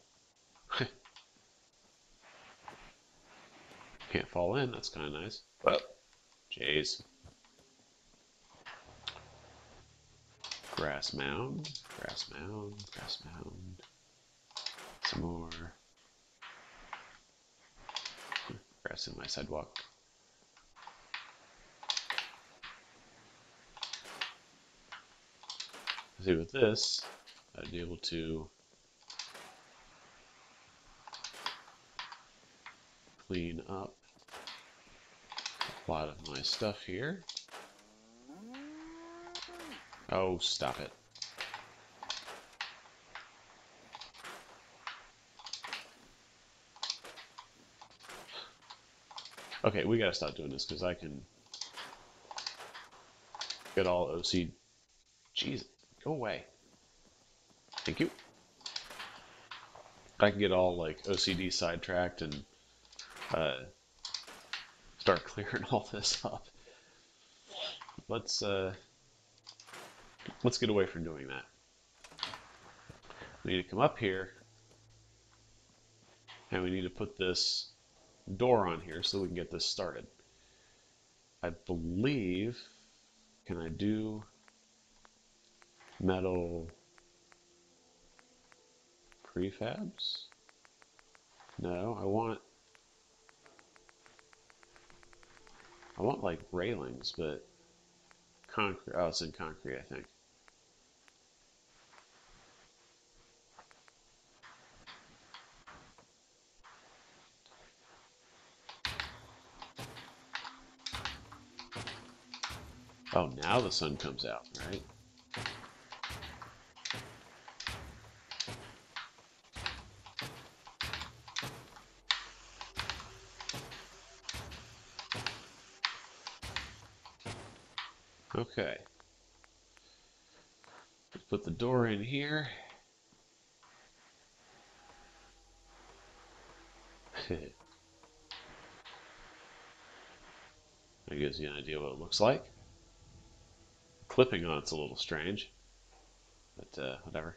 A: Can't fall in, that's kind of nice. But, jeez. Grass mound, grass mound, grass mound. Some more. Grass in my sidewalk. See, with this, I'd be able to clean up a lot of my stuff here. Oh, stop it. Okay, we gotta stop doing this because I can get all OC. Jeez, go away. Thank you. I can get all like OCD sidetracked and start clearing all this up. Let's get away from doing that. We need to come up here and we need to put this door on here so we can get this started. I believe, can I do metal prefabs? No, I want like railings, but concrete. Oh, it's in concrete, I think. Oh, now the sun comes out, right? Okay. Let's put the door in here. That gives you an idea what it looks like. Clipping on it's a little strange, but whatever.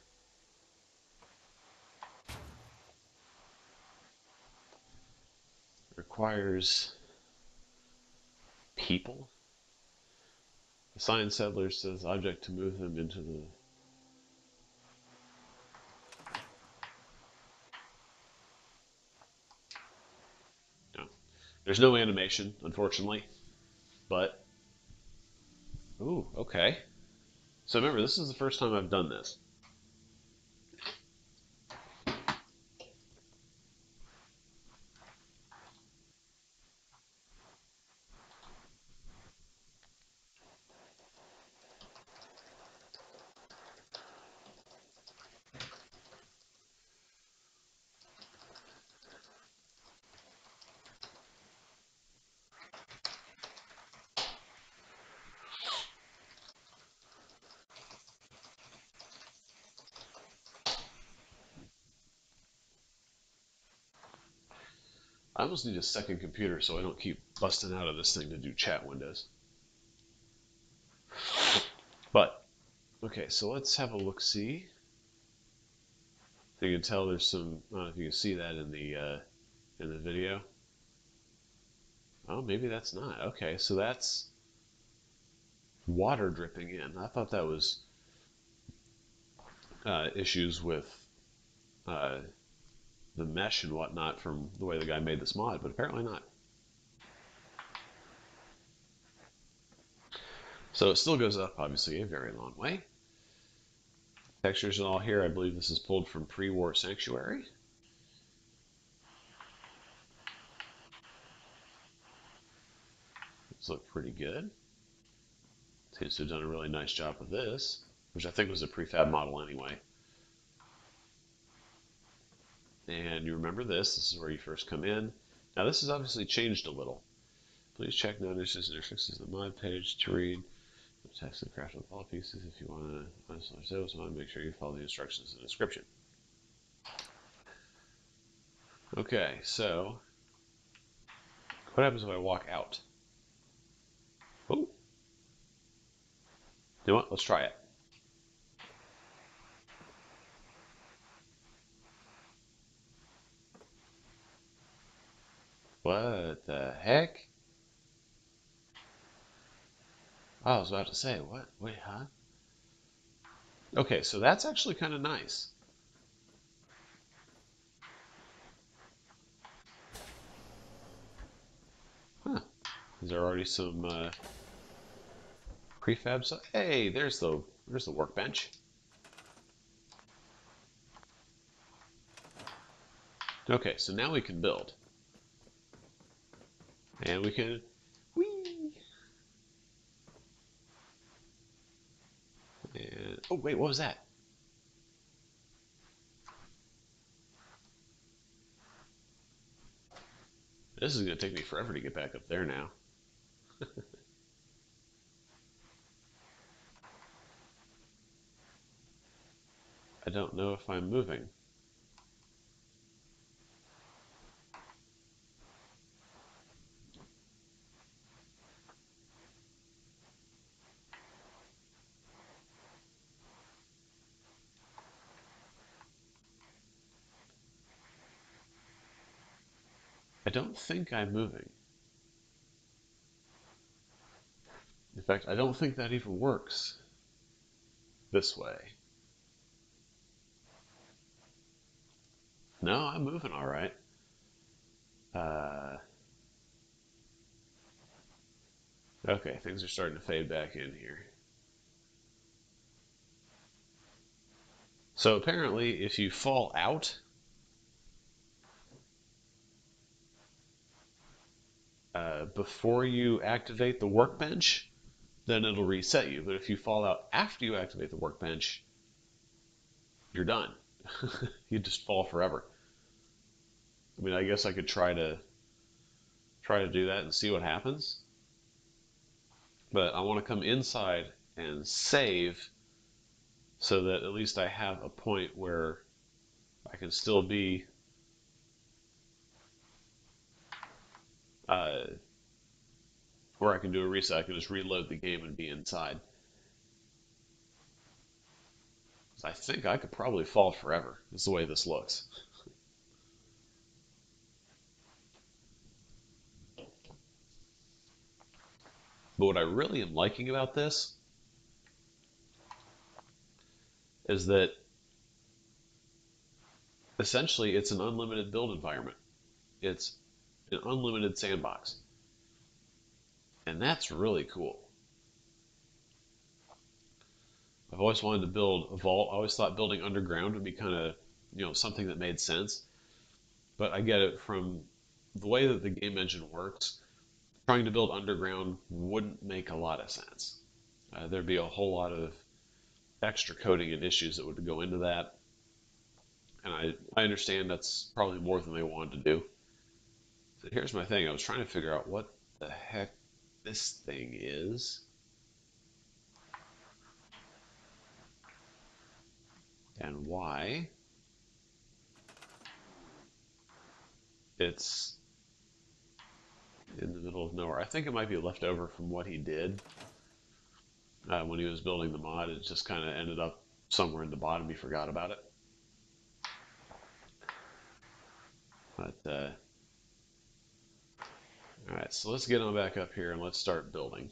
A: Requires people. Assign settlers to this object to move them into the... No. There's no animation, unfortunately, but... Ooh, okay. So remember, this is the first time I've done this. I almost need a second computer so I don't keep busting out of this thing to do chat windows. But, okay, so let's have a look-see. So you can tell there's some, I don't know if you can see that in the video. Oh, maybe that's not. Okay, so that's water dripping in. I thought that was issues with uh, the mesh and whatnot from the way the guy made this mod, but apparently not. So it still goes up, obviously, a very long way. Textures and all here, I believe this is pulled from pre-war Sanctuary. These look pretty good. Seems to have done a really nice job with this, which I think was a prefab model anyway. And you remember this is where you first come in. Now this has obviously changed a little. Please check notices and restrictions of the mod page to read the text and craft with all pieces. If you want to install service, make sure you follow the instructions in the description. Okay, so what happens if I walk out? Oh, you know what? Let's try it. What the heck? Oh, I was about to say, what? Wait, huh? Okay, so that's actually kind of nice. Huh. Is there already some prefab stuff? Hey, there's the workbench. Okay, so now we can build. And we can... Whee! And... Oh, wait, what was that? This is going to take me forever to get back up there now. I don't know if I'm moving. I don't think I'm moving. In fact, I don't think that even works this way. No, I'm moving all right. Okay, things are starting to fade back in here. So apparently, if you fall out, before you activate the workbench, then it'll reset you. But if you fall out after you activate the workbench, you're done. You just fall forever. I mean, I guess I could try to do that and see what happens. But I want to come inside and save so that at least I have a point where I can still be where I can do a reset. I can just reload the game and be inside. I think I could probably fall forever, is the way this looks. But what I really am liking about this is that essentially it's an unlimited build environment. It's an unlimited sandbox. And that's really cool. I've always wanted to build a vault. I always thought building underground would be kind of, something that made sense. But I get it from the way that the game engine works. Trying to build underground wouldn't make a lot of sense. There'd be a whole lot of extra coding and issues that would go into that. And I understand that's probably more than they wanted to do. So here's my thing. I was trying to figure out what the heck this thing is. And why it's in the middle of nowhere. I think it might be left over from what he did when he was building the mod. It just kind of ended up somewhere in the bottom. He forgot about it. But all right, so let's get on back up here and let's start building.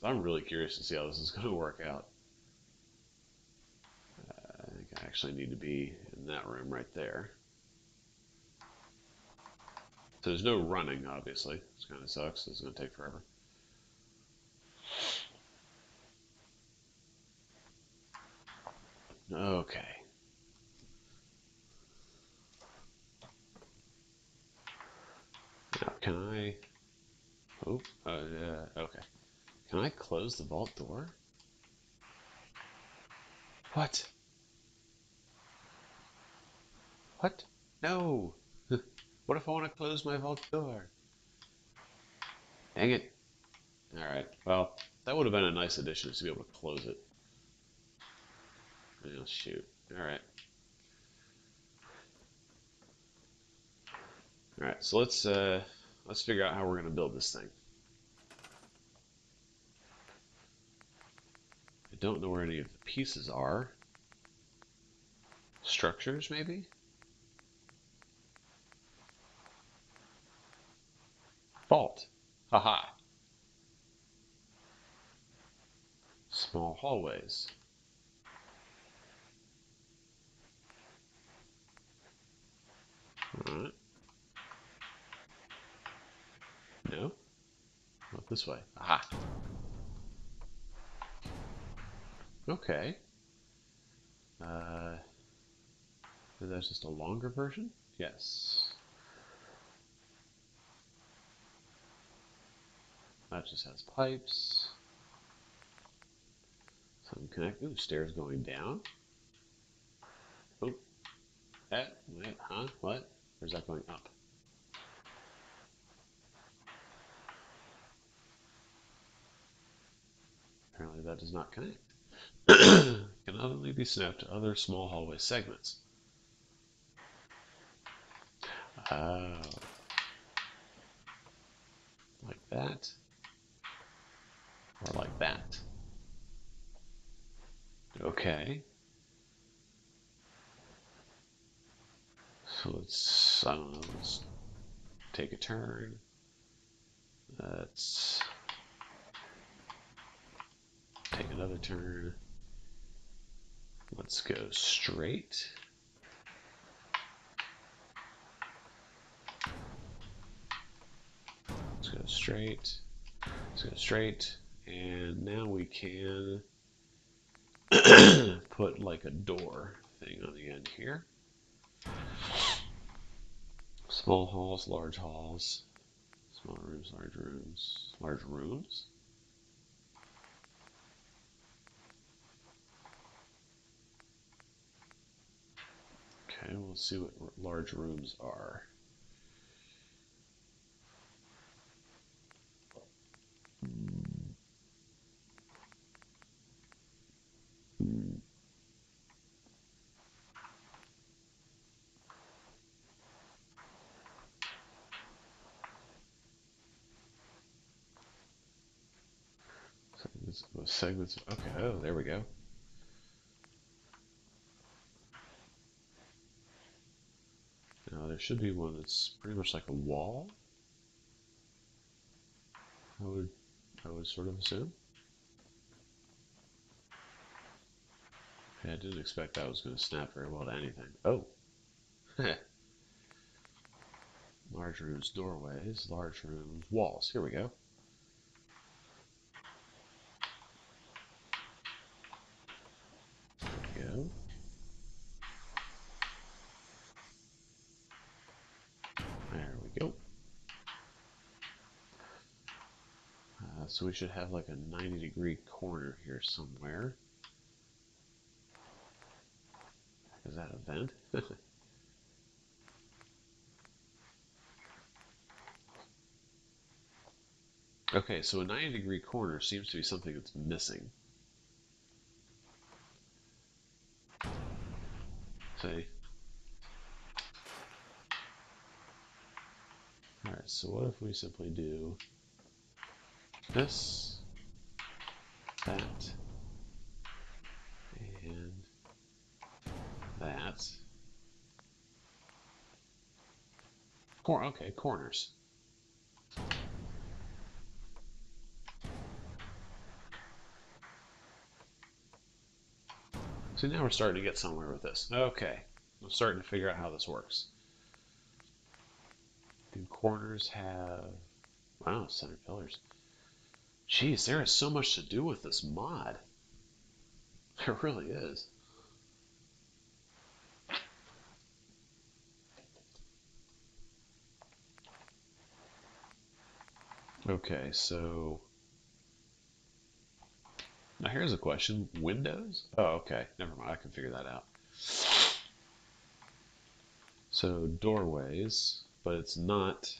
A: I'm really curious to see how this is going to work out. I think I actually need to be in that room right there. So there's no running, obviously. This kind of sucks. This is going to take forever. Okay. Now, can I... Oh, okay. Can I close the vault door? What? What? No! What if I want to close my vault door? Dang it. Alright, well, that would have been a nice addition to be able to close it. Oh, shoot. Alright. Alright, so let's figure out how we're going to build this thing. I don't know where any of the pieces are. Structures, maybe? Vault. Haha. Small hallways. Alright. No? Not this way. Aha. Okay. Is that just a longer version? Yes. That just has pipes. Some connect. Ooh, stairs going down. Oh. Wait, huh? What? Or is that going up? Apparently that does not connect. Can only be snapped to other small hallway segments. Oh. Like that. Or like that. Okay. So let's, I don't know, let's take a turn. Let's take another turn. Let's go straight. Let's go straight. Let's go straight. And now we can put like a door thing on the end here. Small halls, small rooms, large rooms. Large rooms? Okay, we'll see what large rooms are. Segments. Okay. Oh, there we go. Now there should be one that's pretty much like a wall. I would sort of assume. Yeah, I didn't expect that was going to snap very well to anything. Oh. Large rooms, doorways, large rooms, walls. Here we go. There we go. There we go. So we should have like a 90-degree corner here somewhere. Is that a vent? Okay, so a 90-degree corner seems to be something that's missing. See? Alright, so what if we simply do this, that, and that. Okay, corners. So now we're starting to get somewhere with this. Okay, I'm starting to figure out how this works. Do corners have... Wow, center pillars. Jeez, there is so much to do with this mod. There really is. Okay, so now here's a question. Windows? Oh, okay. Never mind. I can figure that out. So doorways, but it's not.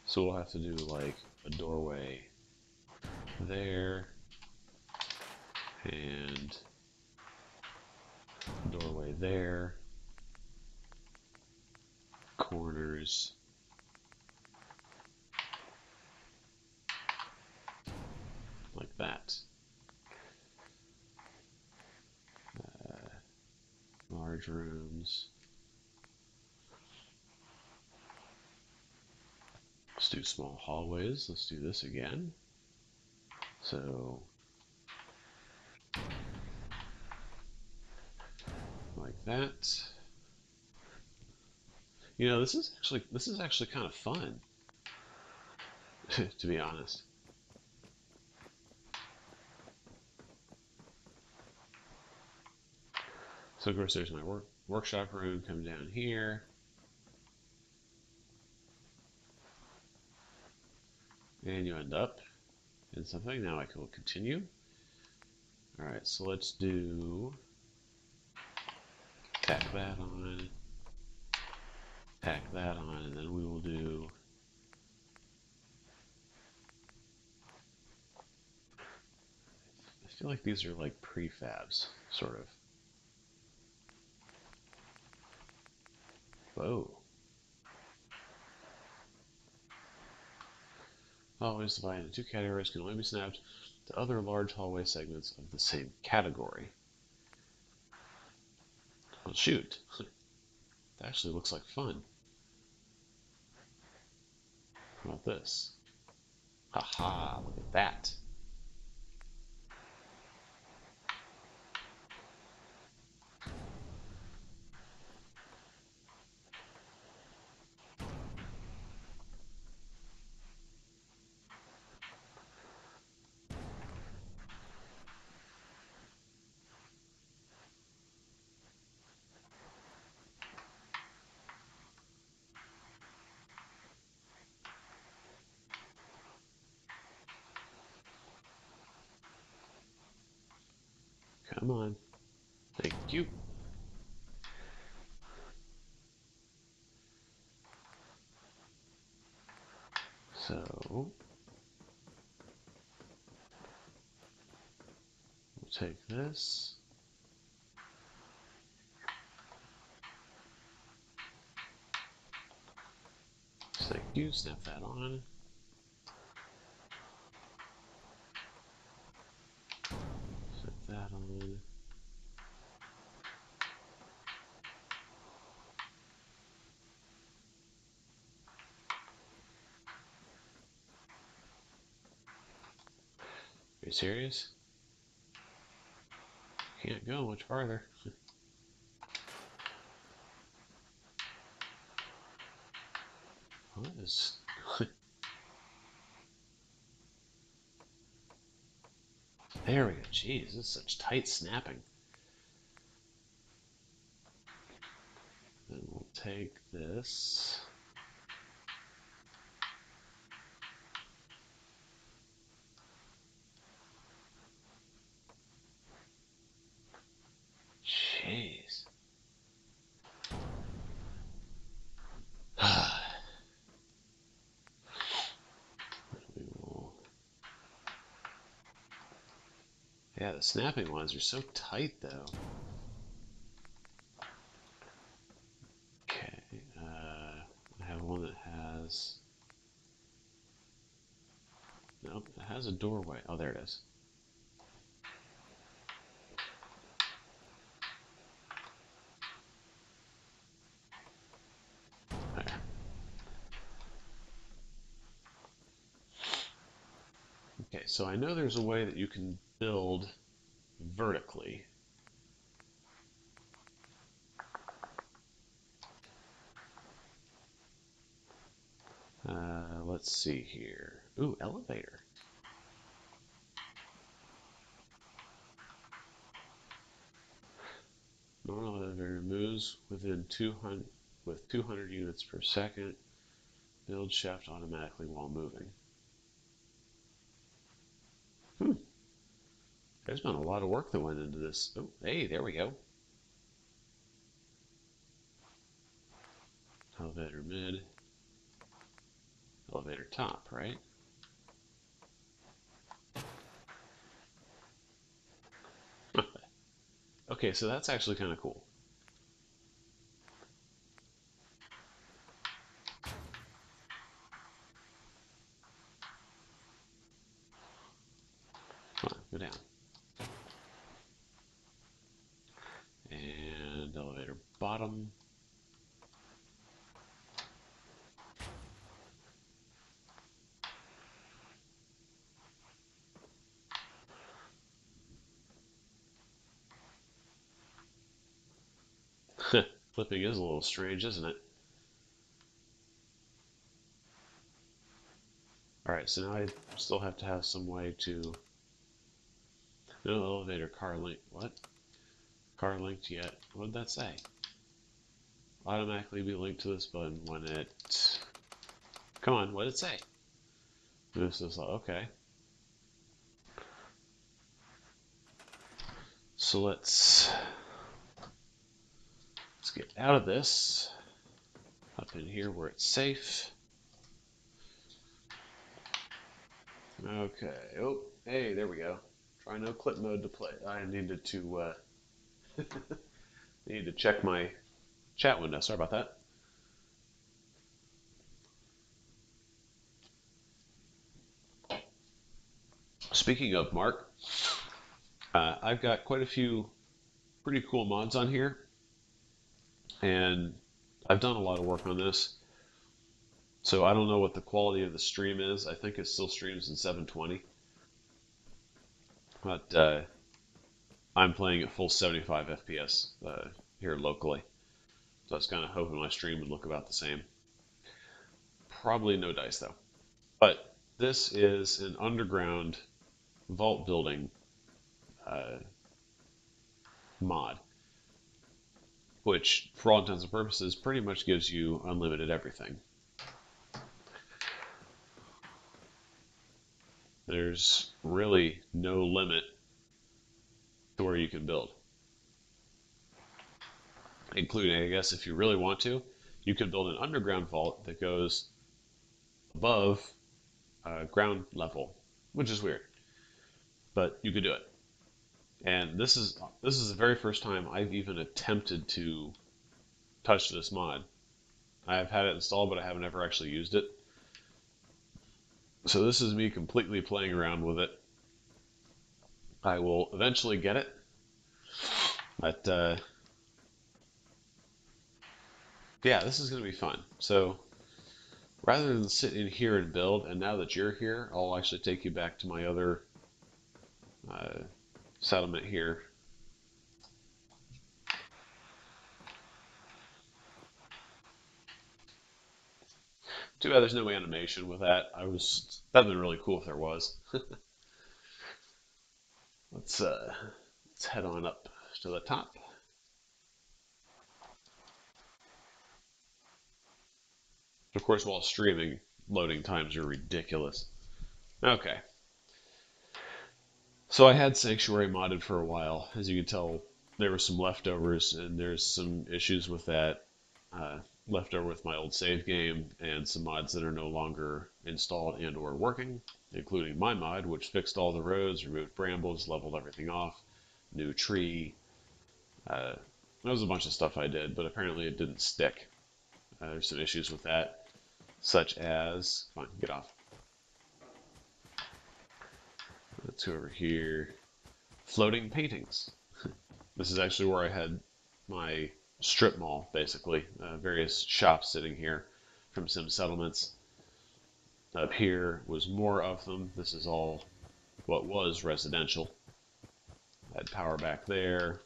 A: So we'll have to do like a doorway there and doorway there. Corners. Like that. Large rooms. Let's do small hallways. Let's do this again. So, like that. You know, this is actually kind of fun, to be honest. So of course there's my workshop room. Come down here. And you end up in something. Now I will continue. Alright, so let's do... tack that on. Tack that on, and then we will do... I feel like these are like prefabs, sort of. Whoa. Hallways divided into two categories can only be snapped to other large hallway segments of the same category. Well, shoot. That actually looks like fun. How about this? Haha, look at that. Come on. Thank you. So, we'll take this. Thank you. Snap that on. Snap that on. Are you serious? Can't go much farther. What is... There we go. Jeez, this is such tight snapping. Then we'll take this. Jeez. We will... Yeah, the snapping ones are so tight, though. Okay, I have one that has... Nope, it has a doorway. Oh, there it is. There. Okay, so I know there's a way that you can build vertically. Let's see here. Ooh, elevator. Normal elevator moves within 200 with 200 units per second. Build shaft automatically while moving. There's been a lot of work that went into this. Oh, hey, there we go. Elevator mid. Elevator top, right? Okay, so that's actually kind of cool. Come on, go down. And elevator bottom. Flipping is a little strange, isn't it? Alright, so now I still have to have some way to... No elevator car link. What? Car linked yet. What did that say? Automatically be linked to this button when it... Come on, what did it say? This is okay. So let's get out of this. Up in here where it's safe. Okay. Oh, hey, there we go. Try no clip mode to play. I needed to need to check my chat window. Sorry about that. Speaking of Mark, I've got quite a few pretty cool mods on here, and I've done a lot of work on this. So I don't know what the quality of the stream is. I think it still streams in 720, but I'm playing at full 75 FPS here locally. So I was kind of hoping my stream would look about the same. Probably no dice though. But this is an underground vault building uh, mod, which for all intents and purposes pretty much gives you unlimited everything. There's really no limit to where you can build. Including, I guess, if you really want to, you can build an underground vault that goes above ground level, which is weird, but you could do it. And this is the very first time I've even attempted to touch this mod. I've had it installed, but I haven't ever actually used it. So this is me completely playing around with it. I will eventually get it, but yeah, this is going to be fun. So rather than sit in here and build, and now that you're here, I'll actually take you back to my other settlement here. Too bad there's no animation with that. That'd been really cool if there was. Let's head on up to the top. Of course, while streaming, loading times are ridiculous. Okay. So I had Sanctuary modded for a while. As you can tell, there were some leftovers, and there's some issues with that leftover with my old save game, and some mods that are no longer installed and or working, including my mod, which fixed all the roads, removed brambles, leveled everything off, new tree. There was a bunch of stuff I did, but apparently it didn't stick. There's some issues with that, such as, come on, get off. Let's go over here. Floating paintings. This is actually where I had my strip mall, basically. Various shops sitting here from Sim Settlements. Up here was more of them. This is all what was residential. I had power back there.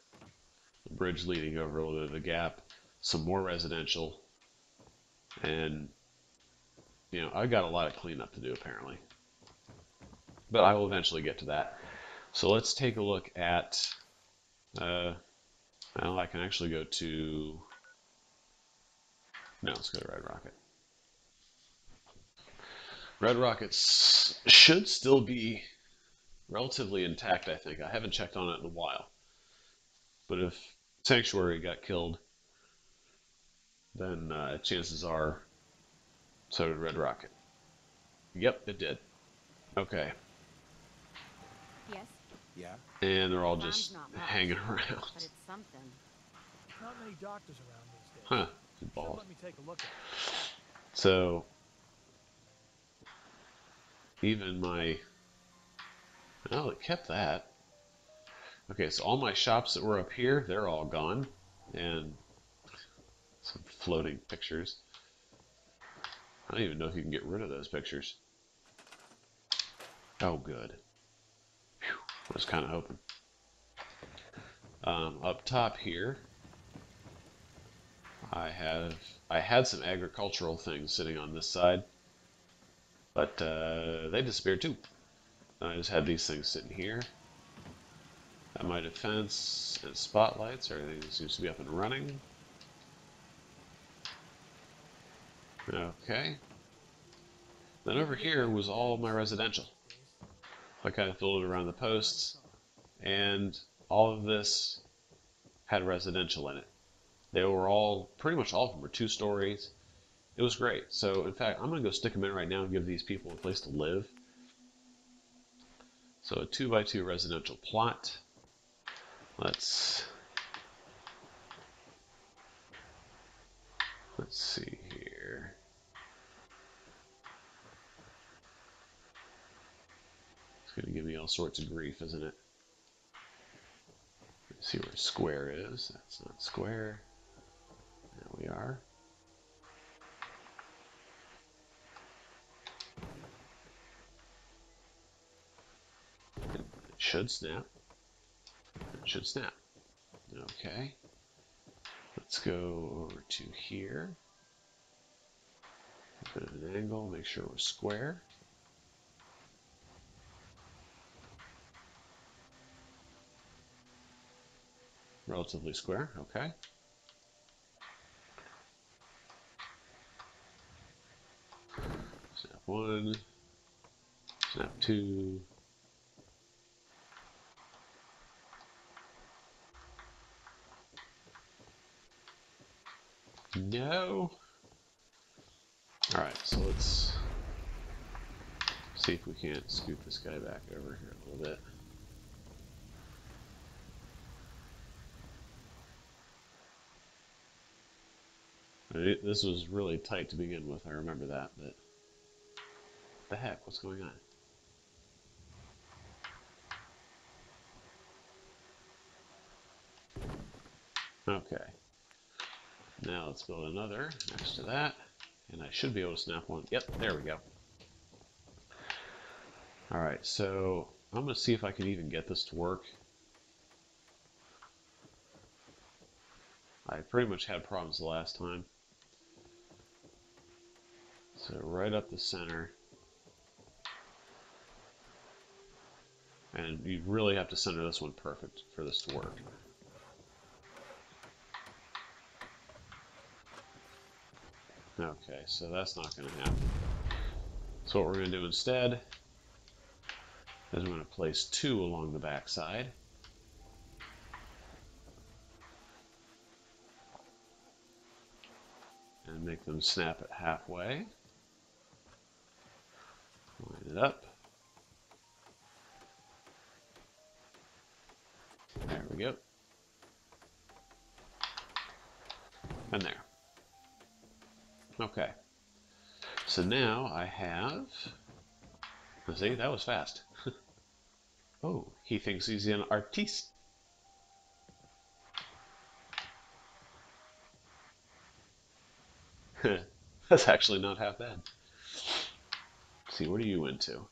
A: The bridge leading over a little bit of the gap. Some more residential. And, I got a lot of cleanup to do, apparently. But I will eventually get to that. So let's take a look at... well, I can actually go to... No, let's go to Red Rocket. Red Rockets should still be relatively intact, I think. I haven't checked on it in a while. But if Sanctuary got killed, then chances are so did Red Rocket. Yep, it did. Okay.
B: Yes?
C: Yeah?
A: And they're all
B: Alarm's
A: just
B: not much,
A: hanging around.
B: but it's something.
D: Not many doctors around these days.
A: Huh.
D: Should
A: Balls.
D: let me take a look at it.
A: So, even my... Oh, it kept that. Okay, so all my shops that were up here, they're all gone. And some floating pictures. I don't even know if you can get rid of those pictures. Oh, good. Whew, I was kind of hoping. Up top here, I had some agricultural things sitting on this side, but they disappeared too. I just had these things sitting here. At my defense and spotlights, everything seems to be up and running. Okay. Then over here was all my residential. I kind of filled it around the posts, and all of this had residential in it. They were all, pretty much all of them were 2 stories. It was great. So, in fact, I'm going to go stick them in right now and give these people a place to live. So, a 2x2 residential plot. Let's see here. It's going to give me all sorts of grief, isn't it? Let's see where square is. That's not square. There we are. It should snap. It should snap. Okay. Let's go over to here. A bit of an angle, make sure we're square. Relatively square, okay. Snap 1, snap 2. No. Alright, so let's see if we can't scoot this guy back over here a little bit. This was really tight to begin with, I remember that, but what the heck, what's going on? Okay. Now let's build another next to that, and I should be able to snap one. Yep, there we go. Alright, so I'm going to see if I can even get this to work. I pretty much had problems the last time. So right up the center. And you really have to center this one perfect for this to work. Okay, so that's not going to happen. So what we're going to do instead is we're going to place 2 along the back side. And make them snap it halfway. Line it up. There we go. And there. Okay. So now I have... Let's see, that was fast. Oh, he thinks he's an artiste. That's actually not half bad. Let's see, what are you into?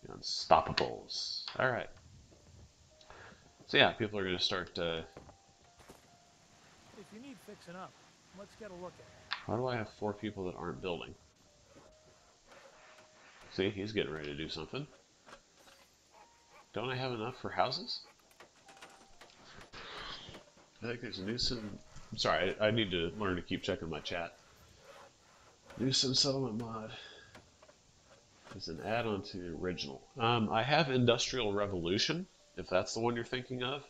A: The Unstoppables. Alright. So yeah, people are going to start...
D: If you need fixing up, let's get a look at it.
A: Why do I have 4 people that aren't building? See, he's getting ready to do something. Don't I have enough for houses? I think there's a new sim... I'm sorry, I need to learn to keep checking my chat. New sim settlement mod is an add-on to the original. I have Industrial Revolution, if that's the one you're thinking of.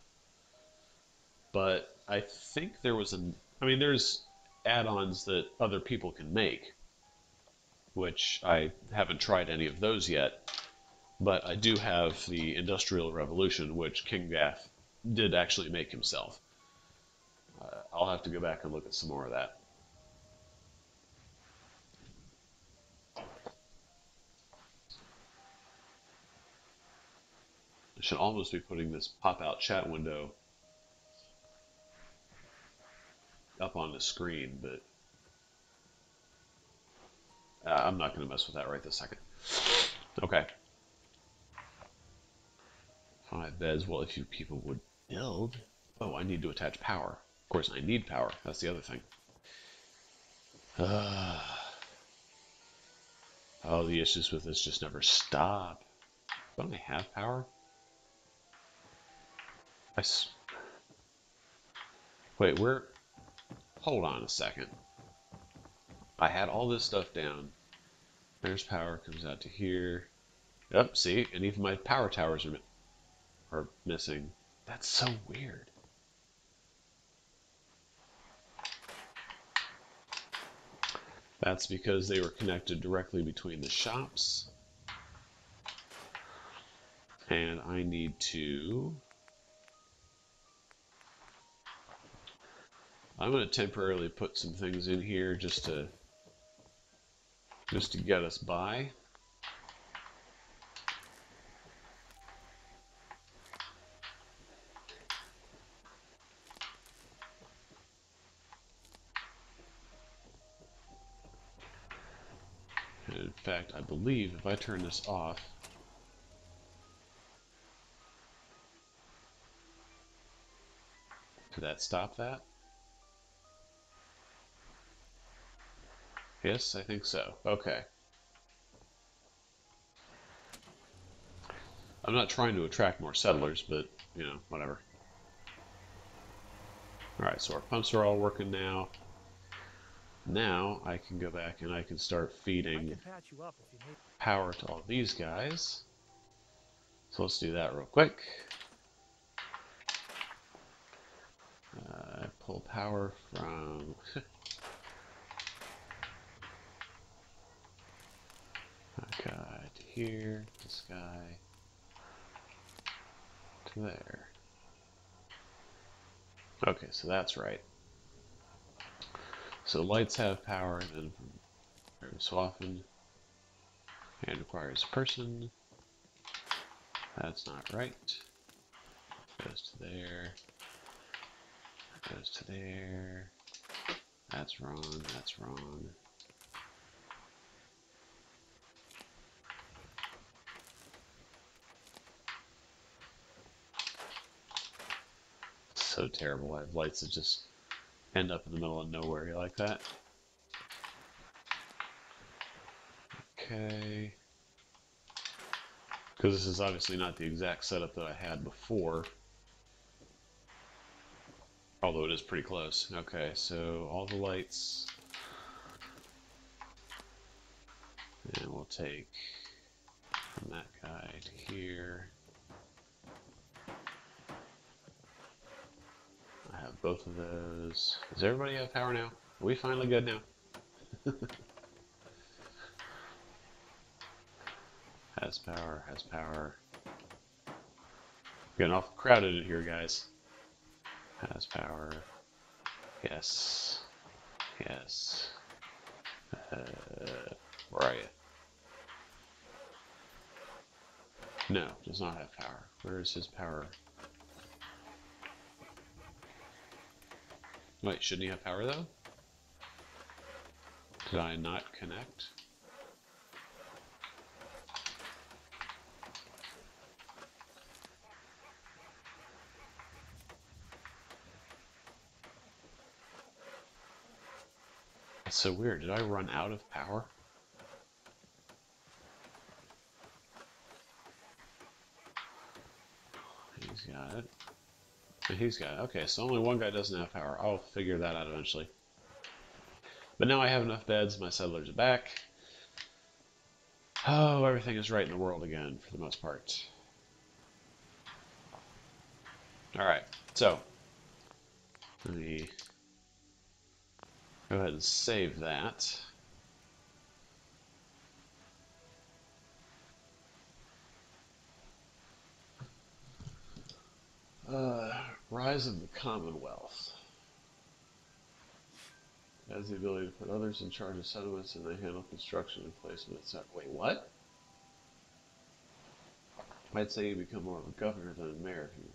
A: But I think there was an... I mean, there's add-ons that other people can make, which I haven't tried any of those yet. But I do have the Industrial Revolution, which King Gath did actually make himself. I'll have to go back and look at some more of that. I should almost be putting this pop-out chat window up on the screen, but I'm not going to mess with that right this second. Okay. 5 beds. Well, if you people would build... Oh, I need to attach power. Of course, I need power. That's the other thing. Oh, the issues with this just never stop. Don't I have power? Wait, where... Hold on a second. I had all this stuff down. There's power, comes out to here. Yep, see? And even my power towers are missing. That's so weird. That's because they were connected directly between the shops. And I need to... I'm going to temporarily put some things in here just to get us by. And in fact, I believe if I turn this off, could that stop that? Yes, I think so. Okay. I'm not trying to attract more settlers, but, you know, whatever. Alright, so our pumps are all working now. Now I can go back and I can start feeding power to all these guys. So let's do that real quick. Pull power from that guy to here, this guy to there. Okay, so that's right. So lights have power, and then every so often, and requires a person. That's not right. Goes to there. Goes to there. That's wrong. That's wrong. So terrible. I have lights that just end up in the middle of nowhere. You like that? Okay. Because this is obviously not the exact setup that I had before. Although it is pretty close. Okay, so all the lights. And we'll take from that guy to here. I have both of those. Does everybody have power now? Are we finally good now? Has power, has power. Getting awful crowded in here, guys. Has power. Yes. Yes. Where are you? No, does not have power. Where is his power? Wait, shouldn't he have power though? Did I not connect? That's so weird. Did I run out of power? He's got it. And he's got it. Okay, so only one guy doesn't have power. I'll figure that out eventually. But now I have enough beds. My settlers are back. Oh, everything is right in the world again, for the most part. Alright, so let me go ahead and save that. Rise of the Commonwealth. It has the ability to put others in charge of settlements and they handle construction and placement, etc. Wait, what? I'd say you become more of a governor than a mayor if you...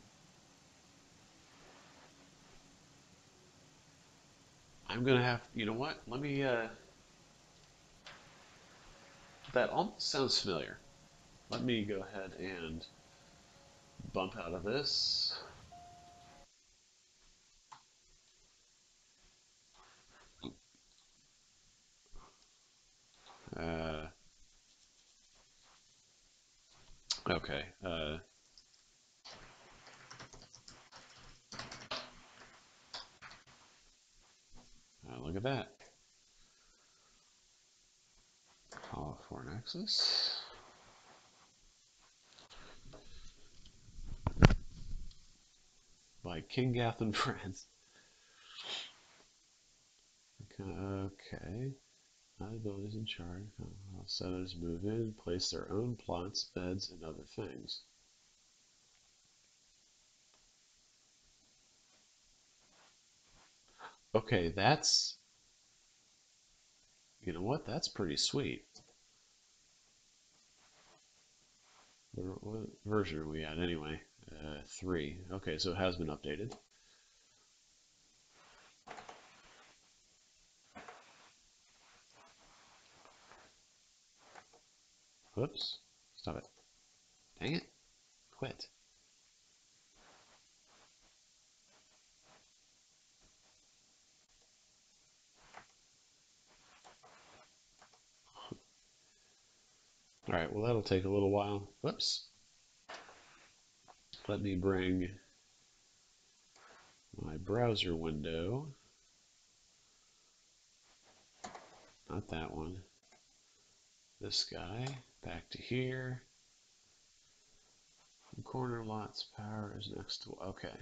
A: I'm gonna have... You know what? Let me, that almost sounds familiar. Let me go ahead and bump out of this. Uh, okay. Look at that. Call for an axis. By King Gath and Friends. Okay. My abilities in charge. Settlers move in, place their own plots, beds, and other things. Okay, that's... You know what? That's pretty sweet. What version are we at anyway? 3. Okay, so it has been updated. Whoops. Stop it. Dang it. Quit. Alright, well that'll take a little while. Whoops. Let me bring my browser window. Not that one. This guy. Back to here. Corner lots power is next to... Okay.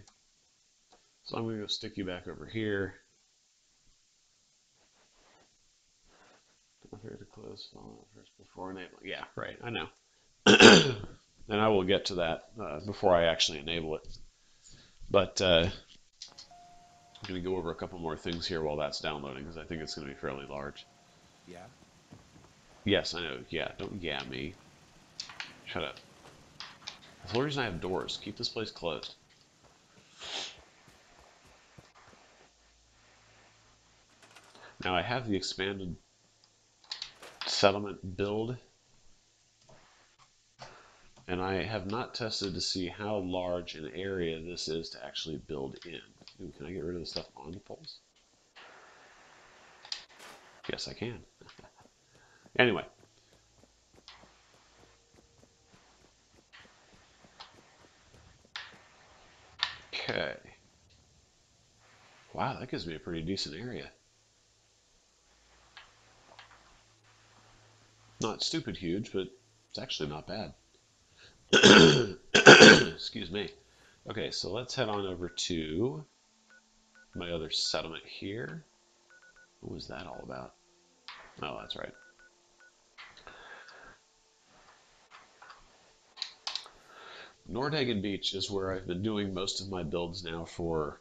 A: So I'm going to go stick you back over here. Don't fear to close first before enabling. Yeah, right, I know. And I will get to that before I actually enable it. But I'm going to go over a couple more things here while that's downloading because I think it's going to be fairly large.
C: Yeah?
A: Yes, I know. Yeah, don't yeah me. Shut up. The whole reason I have doors. Keep this place closed. Now I have the expanded settlement build, and I have not tested to see how large an area this is to actually build in. Ooh, can I get rid of the stuff on the poles? Yes, I can. Anyway. Okay. Wow, that gives me a pretty decent area. Not stupid huge, but it's actually not bad. Excuse me. Okay, so let's head on over to my other settlement here. What was that all about? Oh, that's right. Nordhagen Beach is where I've been doing most of my builds now for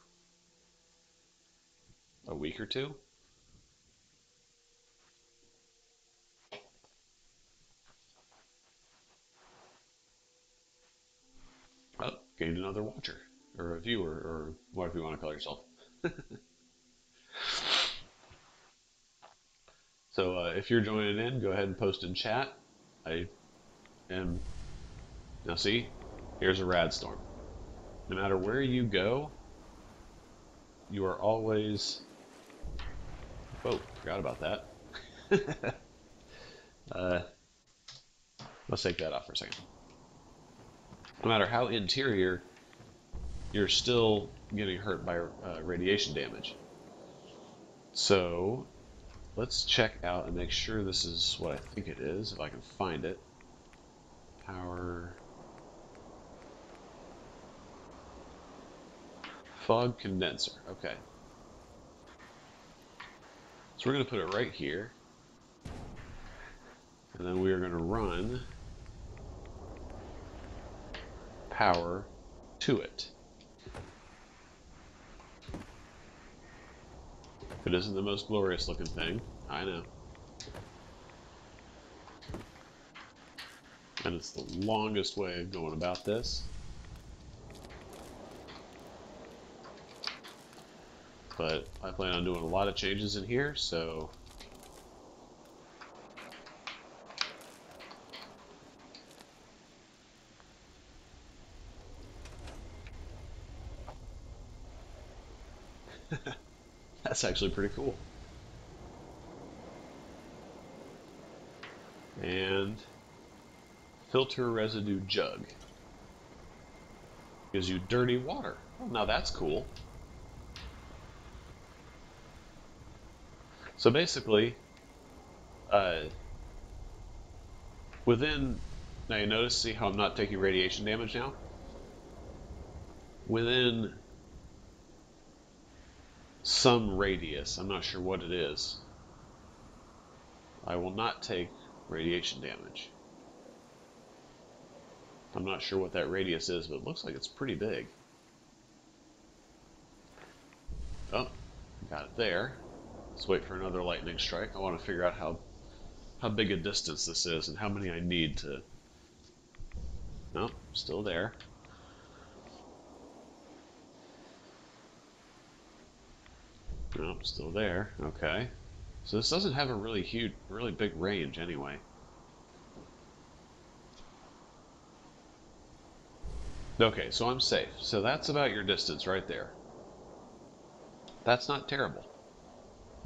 A: a week or two. Oh, gained another watcher, or a viewer, or whatever you want to call yourself. So if you're joining in, go ahead and post in chat. I am, now see, here's a rad storm. No matter where you go, you are always, whoa, forgot about that. Let's take that off for a second. No matter how interior, you're still getting hurt by radiation damage. So let's check out and make sure this is what I think it is, if I can find it. Power. Fog condenser. Okay. So we're going to put it right here. And then we are going to run power to it. It isn't the most glorious looking thing, I know. And it's the longest way of going about this. But I plan on doing a lot of changes in here, so that's actually pretty cool. And filter residue jug gives you dirty water. Oh, now that's cool. So basically, within, now you notice, see how I'm not taking radiation damage now? Within some radius, I'm not sure what it is, I will not take radiation damage. I'm not sure what that radius is, but it looks like it's pretty big. Oh, got it there. Let's wait for another lightning strike. I want to figure out how big a distance this is and how many I need to... Nope, still there. Nope, still there. Okay. So this doesn't have a really big range anyway. Okay, so I'm safe. So that's about your distance right there. That's not terrible.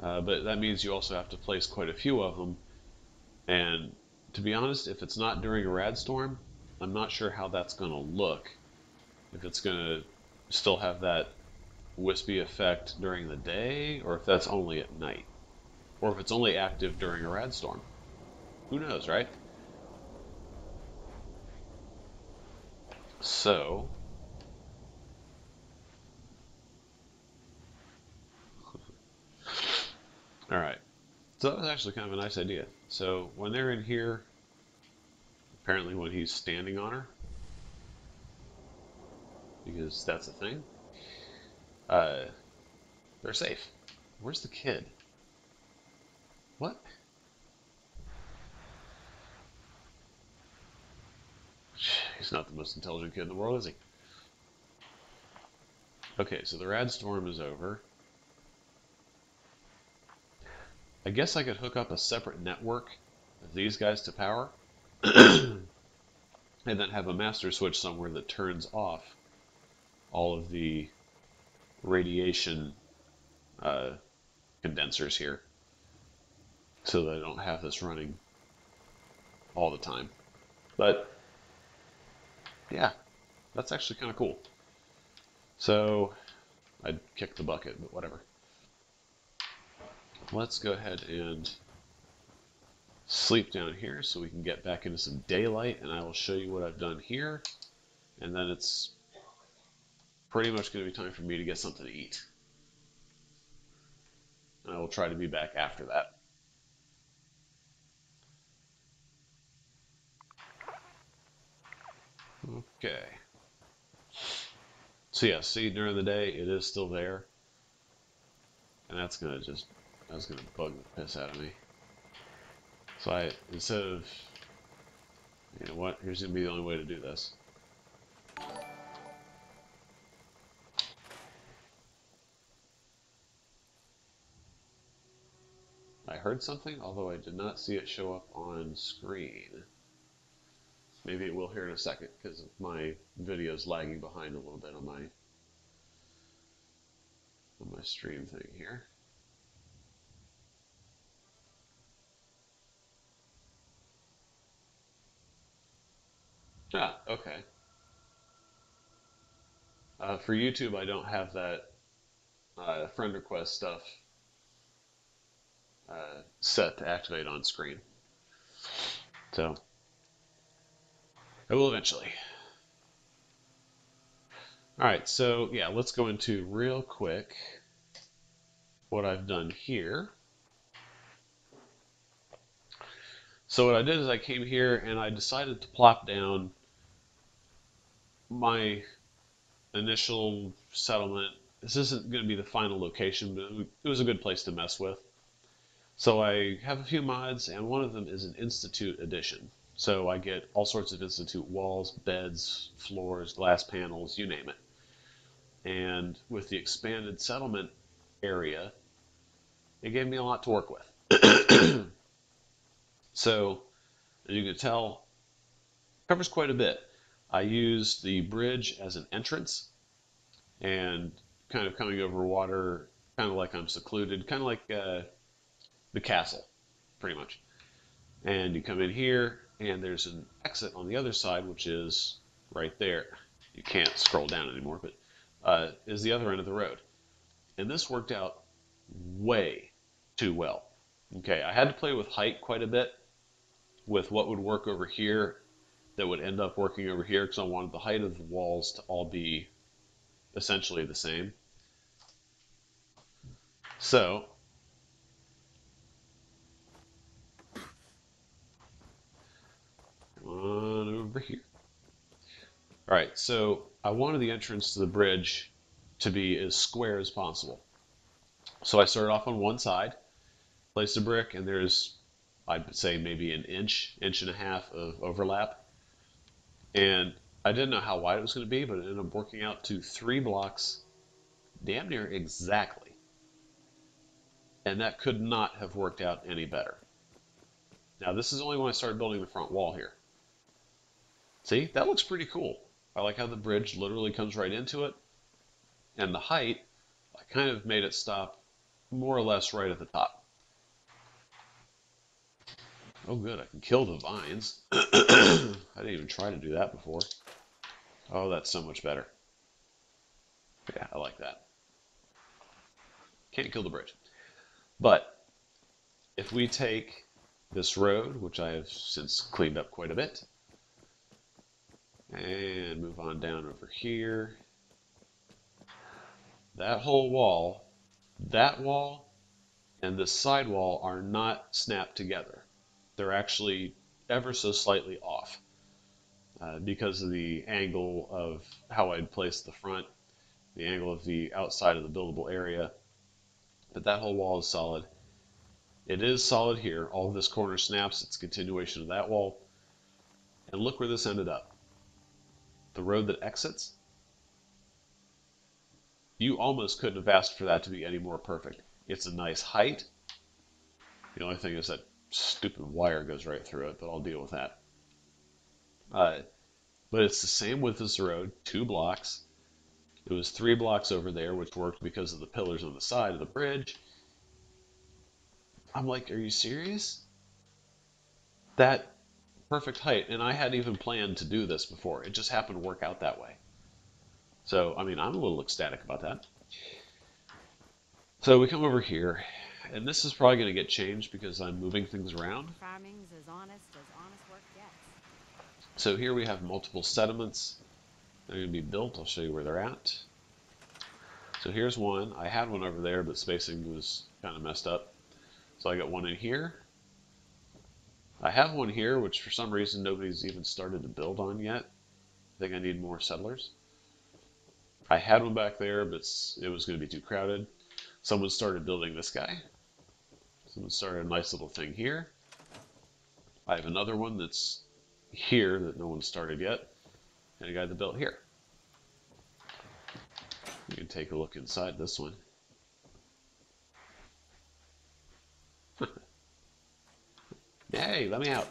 A: But that means you also have to place quite a few of them. And to be honest, if it's not during a rad storm, I'm not sure how that's going to look. If it's going to still have that wispy effect during the day, or if that's only at night. Or if it's only active during a rad storm. Who knows, right? So Alright, so that was actually kind of a nice idea. So when they're in here, apparently when he's standing on her, because that's a thing, uh, they're safe. Where's the kid? What? He's not the most intelligent kid in the world, is he? Okay, so the rad storm is over. I guess I could hook up a separate network of these guys to power, and then have a master switch somewhere that turns off all of the radiation uh, condensers here, so that I don't have this running all the time. But yeah, that's actually kind of cool. So I'd kick the bucket, but whatever. Let's go ahead and sleep down here so we can get back into some daylight, and I will show you what I've done here, and then it's pretty much going to be time for me to get something to eat. And I will try to be back after that. Okay. So yeah, see, during the day it is still there, and that's gonna bug the piss out of me. So instead of, you know what, here's gonna be the only way to do this. I heard something, although I did not see it show up on screen. Maybe it will here in a second because my video is lagging behind a little bit on my stream thing here. Ah, okay. For YouTube, I don't have that friend request stuff set to activate on screen. So I will eventually. All right, so yeah, let's go into real quick what I've done here. So what I did is I came here and I decided to plop down my initial settlement. This isn't going to be the final location, but it was a good place to mess with. So I have a few mods, and one of them is an Institute edition. So I get all sorts of Institute walls, beds, floors, glass panels, you name it. And with the expanded settlement area, it gave me a lot to work with. So, as you can tell, it covers quite a bit. I used the bridge as an entrance and kind of coming over water, kind of like I'm secluded, kind of like the castle, pretty much. And you come in here, and there's an exit on the other side, which is right there. You can't scroll down anymore, but is the other end of the road. And this worked out way too well. Okay, I had to play with height quite a bit, with what would work over here that would end up working over here, because I wanted the height of the walls to all be essentially the same. So on over here. All right, so I wanted the entrance to the bridge to be as square as possible. So I started off on one side, placed a brick, and there's, I'd say, maybe an inch, inch and a half of overlap. And I didn't know how wide it was going to be, but it ended up working out to 3 blocks, damn near exactly. And that could not have worked out any better. Now, this is only when I started building the front wall here. See, that looks pretty cool. I like how the bridge literally comes right into it. And the height, I kind of made it stop more or less right at the top. Oh good, I can kill the vines. I didn't even try to do that before. Oh, that's so much better. Yeah, I like that. Can't kill the bridge. But if we take this road, which I have since cleaned up quite a bit, and move on down over here, that whole wall, that wall and this sidewall are not snapped together. They're actually ever so slightly off because of the angle of how I'd placed the front, the angle of the outside of the buildable area. But that whole wall is solid. It is solid here. All of this corner snaps. It's a continuation of that wall. And look where this ended up. The road that exits. You almost couldn't have asked for that to be any more perfect. It's a nice height. The only thing is that stupid wire goes right through it, but I'll deal with that. But it's the same width as the road, 2 blocks. It was 3 blocks over there, which worked because of the pillars on the side of the bridge. I'm like, are you serious? That perfect height, and I hadn't even planned to do this before. It just happened to work out that way. So, I mean, I'm a little ecstatic about that. So we come over here, and this is probably going to get changed because I'm moving things around.
B: Farming's as honest work gets.
A: So here we have multiple sediments. They're going to be built. I'll show you where they're at. So here's one. I had one over there, but spacing was kind of messed up. So I got one in here. I have one here, which for some reason nobody's even started to build on yet. I think I need more settlers. I had one back there, but it was going to be too crowded. Someone started building this guy. Someone started a nice little thing here. I have another one that's here that no one started yet, and a guy that built here. You can take a look inside this one. Hey, let me out.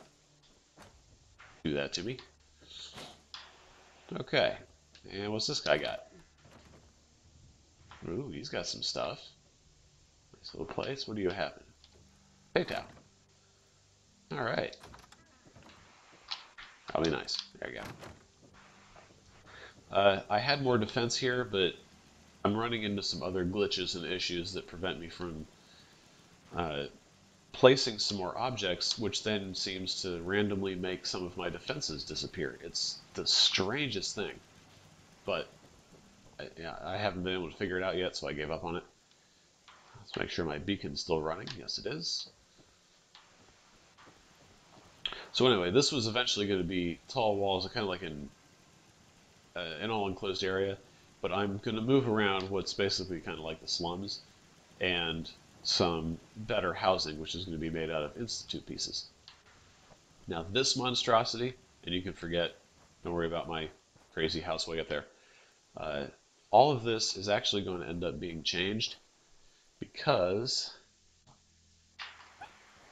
A: Do that to me. Okay, and what's this guy got? Ooh, he's got some stuff. Nice little place. What do you have? PayPal. All right. That'll be nice. There you go. I had more defense here, but I'm running into some other glitches and issues that prevent me from placing some more objects, which then seems to randomly make some of my defenses disappear. It's the strangest thing, but I haven't been able to figure it out yet, so I gave up on it. Let's make sure my beacon's still running. Yes, it is. So anyway, this was eventually going to be tall walls, kind of like an all-enclosed area, but I'm going to move around what's basically kind of like the slums and some better housing, which is going to be made out of Institute pieces. Now this monstrosity, and you can forget, don't worry about my crazy house way up there, all of this is actually going to end up being changed because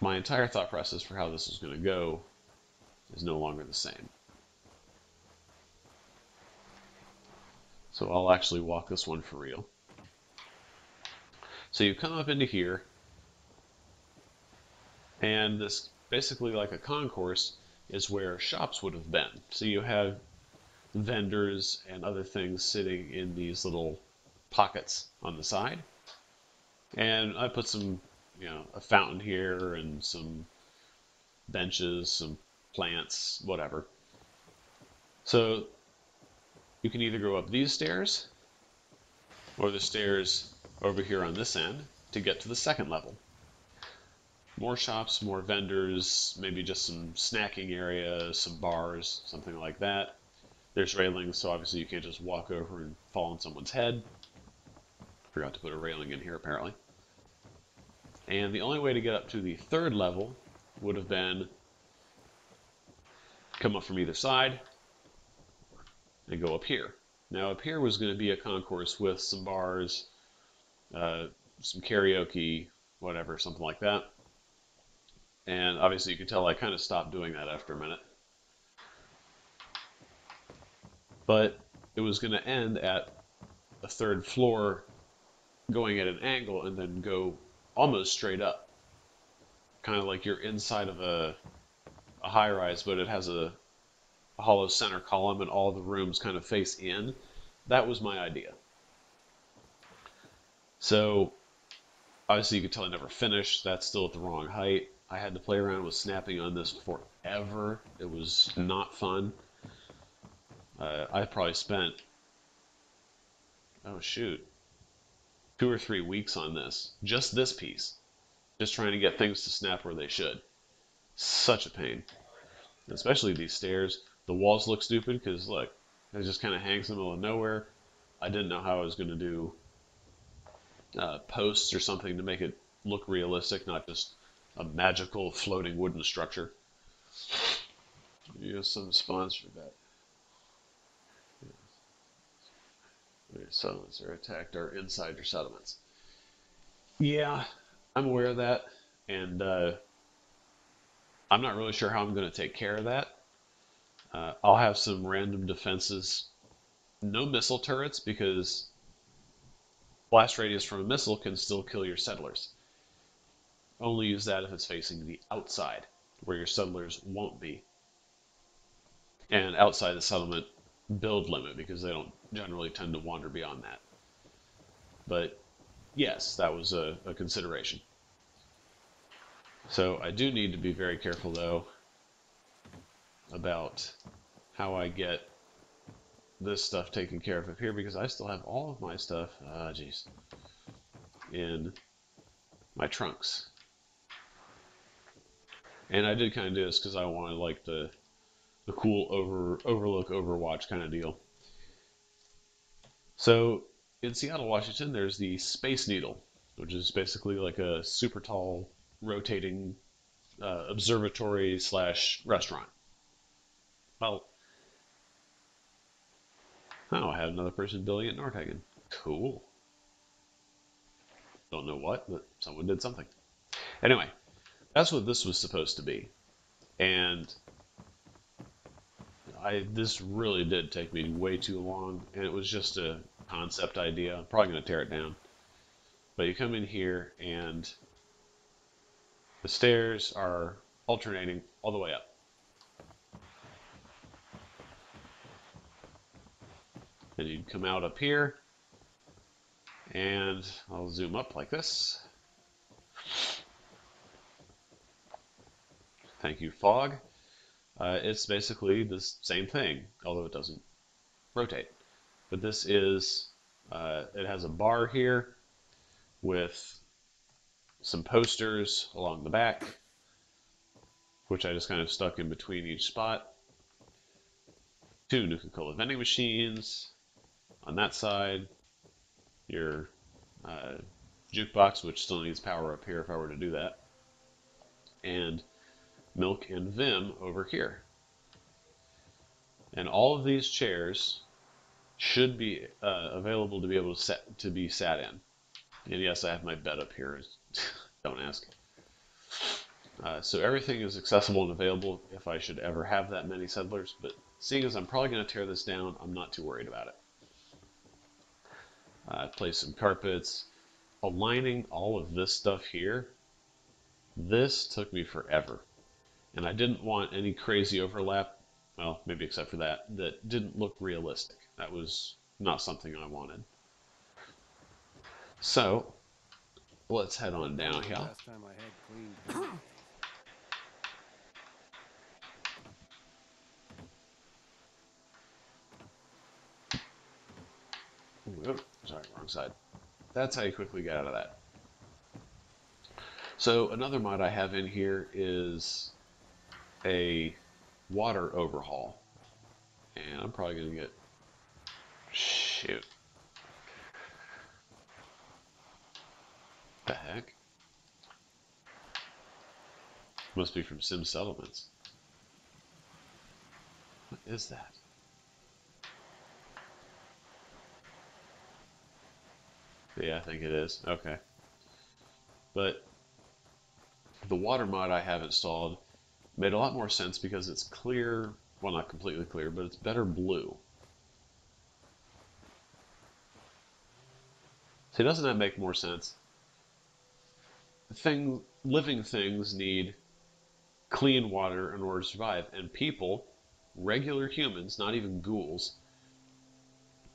A: my entire thought process for how this is going to go is no longer the same. So I'll actually walk this one for real. So you come up into here, and this basically like a concourse is where shops would have been. So you have vendors and other things sitting in these little pockets on the side. And I put some, a fountain here and some benches, some plants, whatever. So you can either go up these stairs or the stairs over here on this end to get to the second level. More shops, more vendors, maybe just some snacking area, some bars, something like that. There's railings, so obviously you can't just walk over and fall on someone's head. Forgot to put a railing in here apparently. And the only way to get up to the third level would have been come up from either side and go up here. Now up here was going to be a concourse with some bars, some karaoke, whatever, something like that. And obviously you can tell I kind of stopped doing that after a minute. But it was going to end at a third floor going at an angle and then go almost straight up. Kind of like you're inside of a high-rise, but it has a hollow center column and all the rooms kind of face in. That was my idea. So obviously you could tell I never finished. That's still at the wrong height. I had to play around with snapping on this forever. It was not fun. I probably spent, oh shoot, 2 or 3 weeks on this. Just this piece. just trying to get things to snap where they should. Such a pain. Especially these stairs. The walls look stupid because, look, it just kind of hangs in the middle of nowhere. I didn't know how I was going to do posts or something to make it look realistic, not just a magical floating wooden structure. Use some spawns for that. Settlements are attacked are inside your settlements. Yeah, I'm aware of that, and I'm not really sure how I'm going to take care of that. I'll have some random defenses. No missile turrets because blast radius from a missile can still kill your settlers. Only use that if it's facing the outside, where your settlers won't be. And outside the settlement build limit, because they don't generally tend to wander beyond that. But yes, that was a consideration. So I do need to be very careful, though, about how I get this stuff taken care of up here, because I still have all of my stuff, in my trunks. And I did kind of do this because I wanted like the cool overlook Overwatch kind of deal. So in Seattle, Washington, there's the Space Needle, which is basically like a super tall rotating observatory / restaurant. Well, oh, I had another person building it in Nordhagen. Cool. Don't know what, but someone did something. Anyway, that's what this was supposed to be. And this really did take me way too long, and it was just a concept idea. I'm probably going to tear it down. But you come in here, and the stairs are alternating all the way up. And you'd come out up here, and I'll zoom up like this. Thank you, fog. It's basically the same thing, although it doesn't rotate. But this is, it has a bar here with some posters along the back, which I just kind of stuck in between each spot. 2 Nuka-Cola vending machines on that side. Your jukebox, which still needs power up here if I were to do that. And Milk and Vim over here. And all of these chairs should be available to be able to be sat in. And yes, I have my bed up here. Don't ask. So everything is accessible and available if I should ever have that many settlers. But seeing as I'm probably going to tear this down, I'm not too worried about it. Place some carpets. Aligning all of this stuff here, this took me forever. And I didn't want any crazy overlap, well, maybe except for that didn't look realistic. That was not something I wanted. So, let's head on down here.
C: Last time I had clean paint.
A: Ooh, sorry, wrong side. That's how you quickly get out of that. So another mod I have in here is a water overhaul. And I'm probably going to get... Shoot. The heck? Must be from Sim Settlements. What is that? Yeah, I think it is. Okay. But the water mod I have installed made a lot more sense because it's clear, well, not completely clear, but it's better blue. See, doesn't that make more sense? Living things need clean water in order to survive, and people, regular humans, not even ghouls,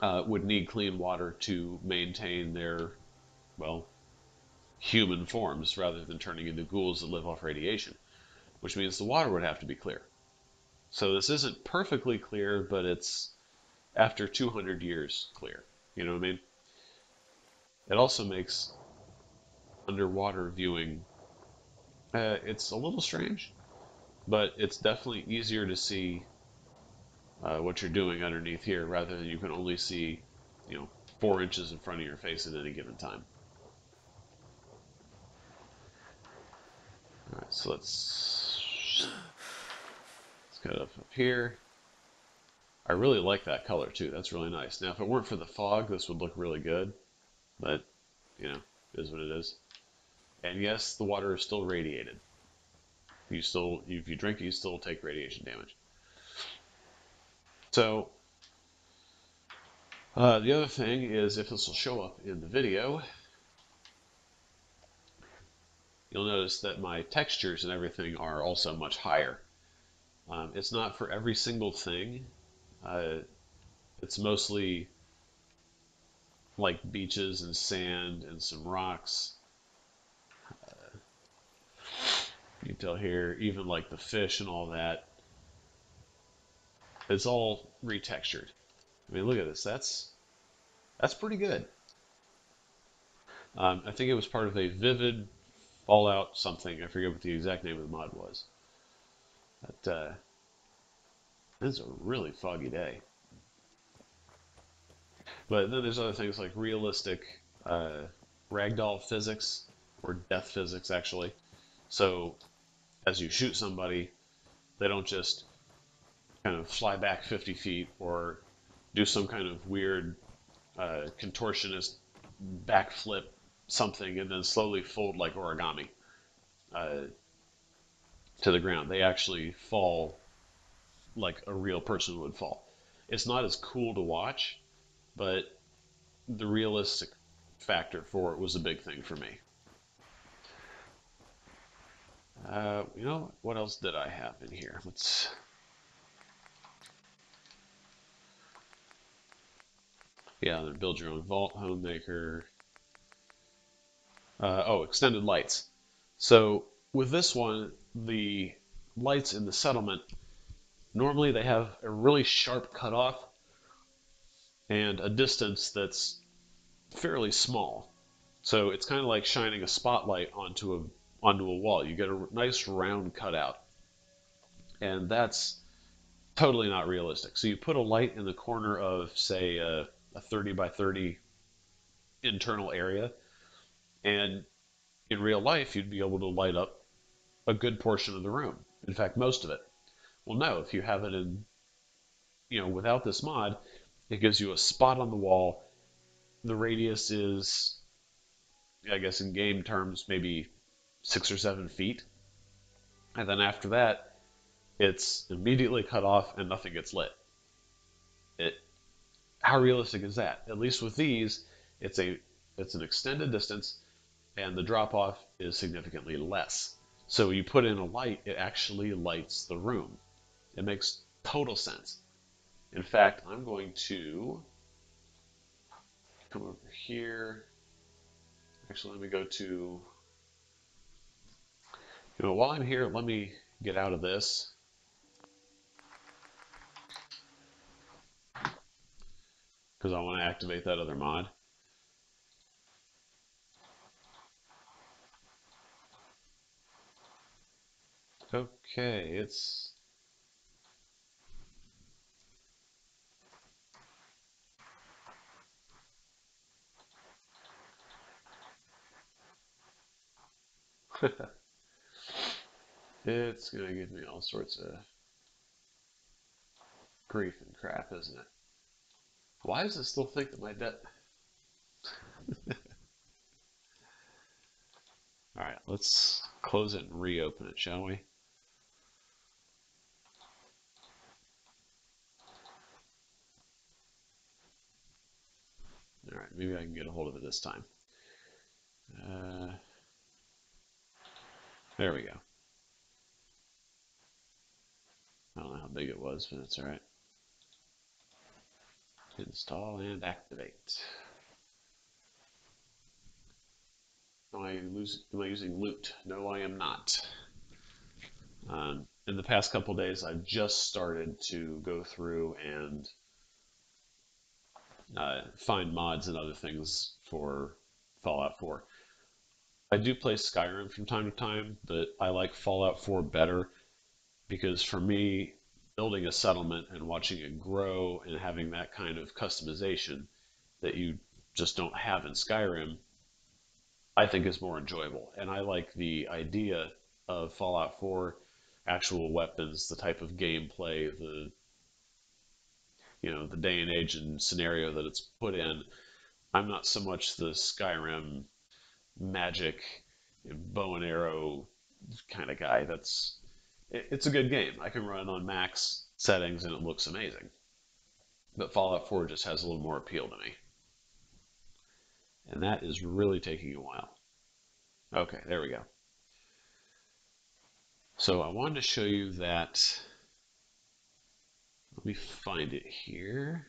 A: would need clean water to maintain their, well, human forms rather than turning into ghouls that live off radiation, which means the water would have to be clear. So this isn't perfectly clear, but it's after 200 years clear. You know what I mean? It also makes underwater viewing It's a little strange, but it's definitely easier to see what you're doing underneath here rather than you can only see, 4 inches in front of your face at any given time. All right, so let's get up here. I really like that color too. That's really nice. Now, if it weren't for the fog, this would look really good, but it is what it is. And yes, the water is still radiated. If you drink it, you still take radiation damage. So the other thing is, if this will show up in the video, you'll notice that my textures and everything are also much higher. It's not for every single thing. It's mostly like beaches and sand and some rocks. You can tell here, even like the fish and all that. It's all retextured. I mean, look at this. That's pretty good. I think it was part of a Vivid Fallout something. I forget what the exact name of the mod was. But this is a really foggy day. But then there's other things like realistic ragdoll physics, or death physics, actually. So as you shoot somebody, they don't just kind of fly back 50 feet or do some kind of weird contortionist backflip something and then slowly fold like origami uh, to the ground. They actually fall like a real person would fall. It's not as cool to watch, but the realistic factor for it was a big thing for me. What else did I have in here? Then build your own vault, homemaker. Extended lights. So with this one, the lights in the settlement, normally they have a really sharp cutoff and a distance that's fairly small. So it's kind of like shining a spotlight onto a wall. You get a nice round cutout, and that's totally not realistic. So you put a light in the corner of, say, a 30 by 30 internal area, and in real life, you'd be able to light up a good portion of the room. In fact, most of it. Well, no, if you have it in, without this mod, it gives you a spot on the wall. The radius is, I guess in game terms, maybe 6 or 7 feet. And then after that, it's immediately cut off and nothing gets lit. How realistic is that? At least with these, it's an extended distance and the drop off is significantly less. So you put in a light, it actually lights the room. It makes total sense. In fact, I'm going to come over here. Actually, let me go to, while I'm here, let me get out of this. Because I want to activate that other mod. Okay, it's it's gonna give me all sorts of grief and crap, isn't it? Why does it still think that my debt? All right, let's close it and reopen it, shall we? All right, maybe I can get a hold of it this time. Uh, there we go. I don't know how big it was, but it's all right. Install and activate. Am I using loot? No, I am not. In the past couple days, I've just started to go through and find mods and other things for Fallout 4. I do play Skyrim from time to time, but I like Fallout 4 better because for me, building a settlement and watching it grow and having that kind of customization that you just don't have in Skyrim, I think is more enjoyable. And I like the idea of Fallout 4, actual weapons, the type of gameplay, the day and age and scenario that it's put in. I'm not so much the Skyrim magic bow and arrow kind of guy. It's a good game. I can run on max settings and it looks amazing. But Fallout 4 just has a little more appeal to me. And that is really taking a while. Okay, there we go. So I wanted to show you that. Let me find it here.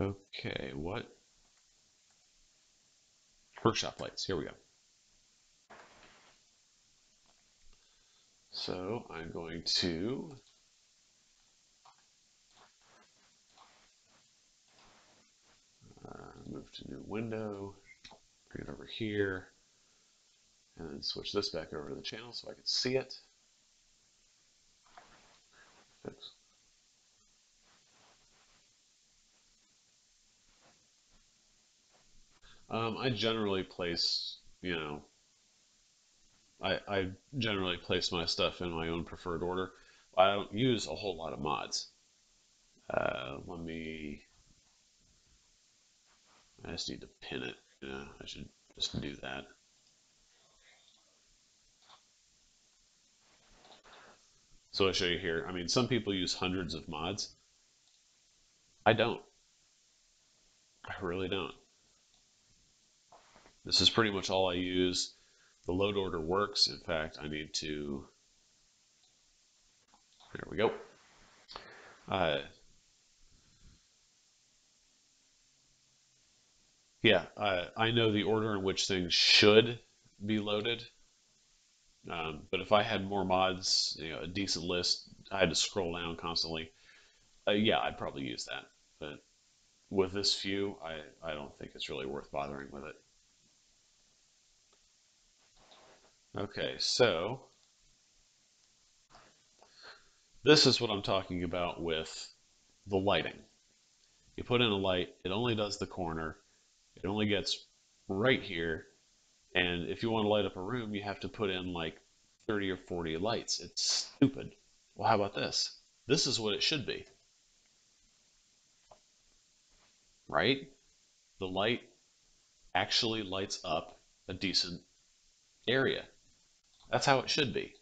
A: Okay, what? Workshop lights. Here we go. So I'm going to move to new window, bring it over here, and then switch this back over to the channel so I can see it. Fix. I generally place, I generally place my stuff in my own preferred order. I don't use a whole lot of mods. I just need to pin it. Yeah, I should just do that. So I'll show you here. I mean, some people use hundreds of mods. I don't. I really don't. This is pretty much all I use. The load order works. In fact, I need to, there we go. Uh, yeah, I know the order in which things should be loaded. But if I had more mods, a decent list, I had to scroll down constantly. Yeah, I'd probably use that. But with this few, I don't think it's really worth bothering with it. Okay, so this is what I'm talking about with the lighting. You put in a light, it only does the corner, it only gets right here, and if you want to light up a room, you have to put in like 30 or 40 lights. It's stupid. Well, how about this? This is what it should be, right? The light actually lights up a decent area. That's how it should be.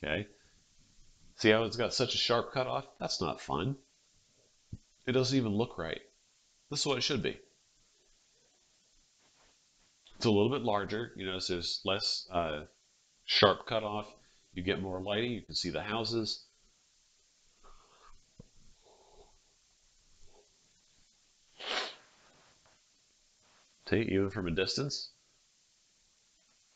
A: Okay. See how it's got such a sharp cutoff? That's not fun. It doesn't even look right. This is what it should be. It's a little bit larger, so there's less sharp cutoff. You get more lighting. You can see the houses. See, even from a distance.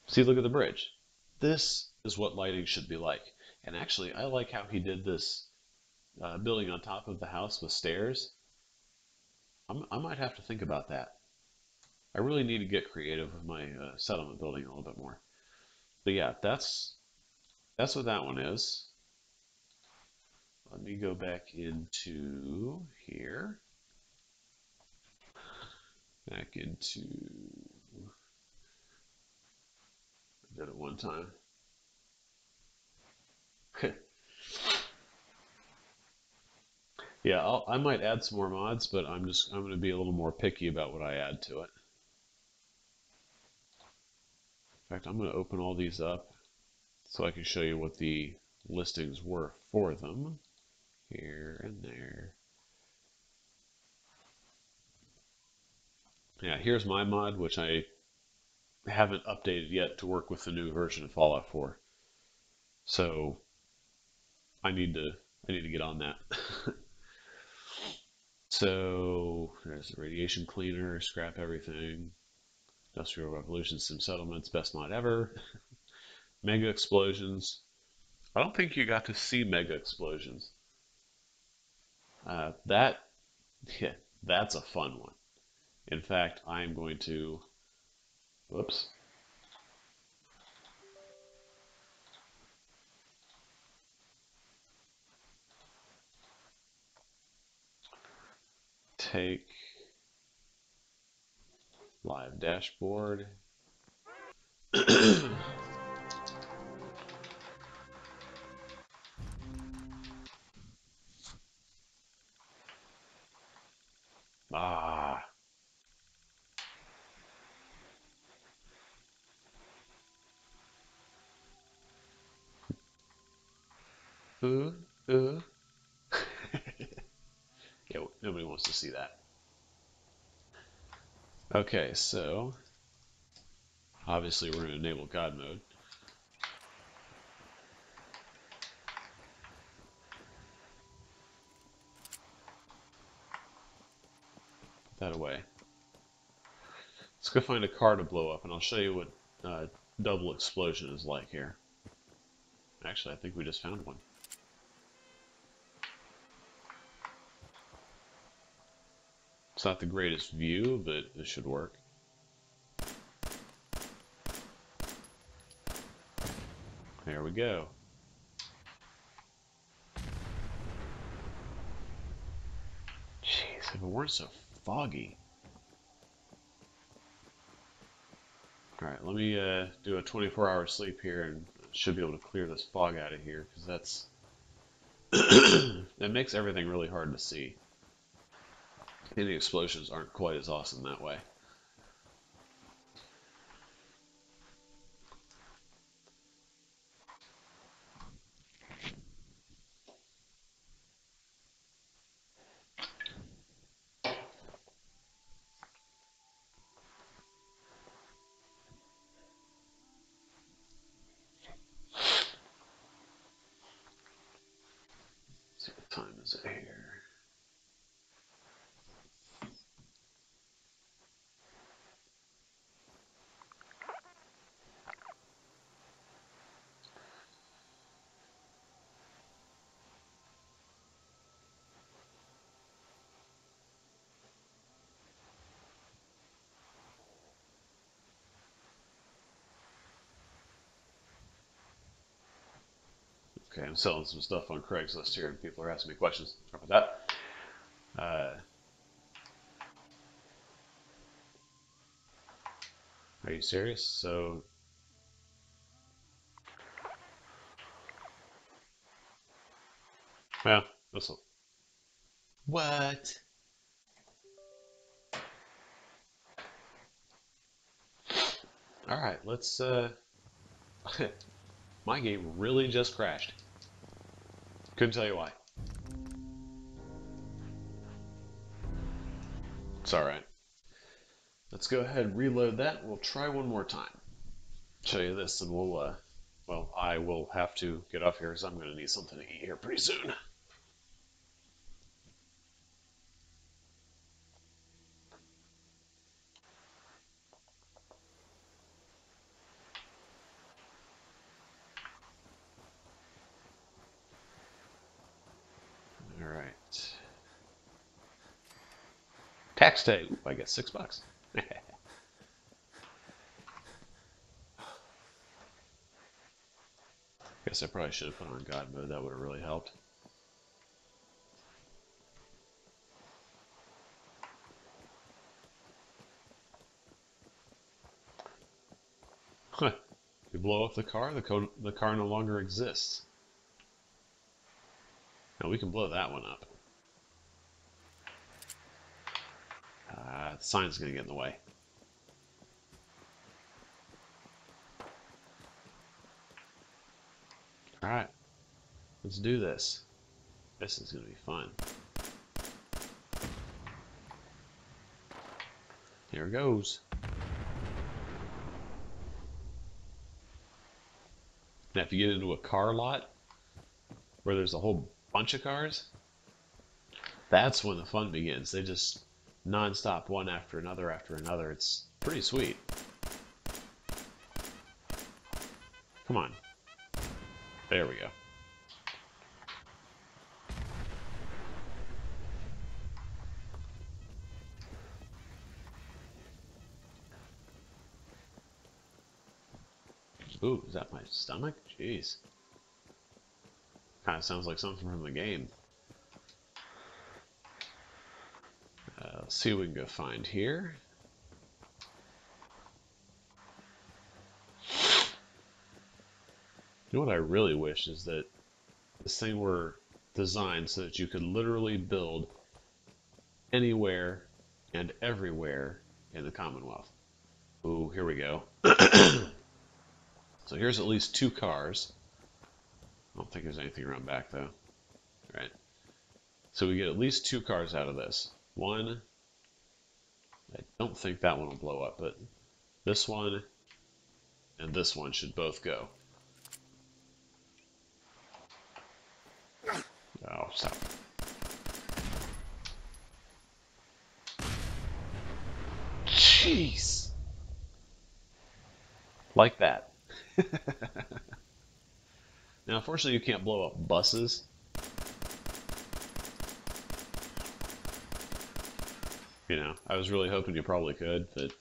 A: See, look at the bridge. This is what lighting should be like. And actually, I like how he did this building on top of the house with stairs. I might have to think about that. I really need to get creative with my settlement building a little bit more. But yeah, that's what that one is. Let me go back into here. Back into, I did it one time. Yeah, I might add some more mods, but I'm going to be a little more picky about what I add to it. In fact, I'm going to open all these up so I can show you what the listings were for them. Here and there. Yeah, here's my mod, which I haven't updated yet to work with the new version of Fallout 4. So I need to get on that. So there's the radiation cleaner, scrap everything. Industrial Revolution, Sim Settlements, best mod ever. Mega explosions. I don't think you got to see mega explosions. That, yeah, that's a fun one. In fact, I am going to, whoops, take live dashboard. Ah, uh, uh. Yeah, nobody wants to see that. Okay, so obviously we're going to enable God mode. Put that away. Let's go find a car to blow up, and I'll show you what double explosion is like here. Actually, I think we just found one. It's not the greatest view, but it should work. There we go. Jeez, if it weren't so foggy. Alright, let me do a 24-hour sleep here, and should be able to clear this fog out of here, because that's... that makes everything really hard to see. And the explosions aren't quite as awesome that way. Let's see what time is it here. Okay, I'm selling some stuff on Craigslist here, and people are asking me questions. Sorry about that. Are you serious? So, well, this will... What? Alright, let's, my game really just crashed. Couldn't tell you why. It's alright. Let's go ahead and reload that. We'll try one more time. Show you this, and we'll, well, I will have to get off here because I'm going to need something to eat here pretty soon. Alright. Tax day. Ooh, I get $6. Guess I probably should have put on God mode. That would have really helped. Huh. You blow up the car, the car no longer exists. Now we can blow that one up. The sign's going to get in the way. Alright. Let's do this. This is going to be fun. Here it goes. Now if you get into a car lot where there's a whole bunch of cars, that's when the fun begins. They just non-stop one after another after another. It's Pretty sweet. Come on. There we go. Ooh, is that my stomach? Jeez. Kind of sounds like something from the game. Let's see what we can go find here. You know what I really wish is that this thing were designed so that you could literally build anywhere and everywhere in the Commonwealth. Ooh, here we go. So here's at least 2 cars. I don't think there's anything around back though. Right. So we get at least 2 cars out of this. One, I don't think that one will blow up, but this one and this one should both go. Oh, stop. Jeez. Like that. Now, unfortunately, you can't blow up buses. You know, I was really hoping you probably could, but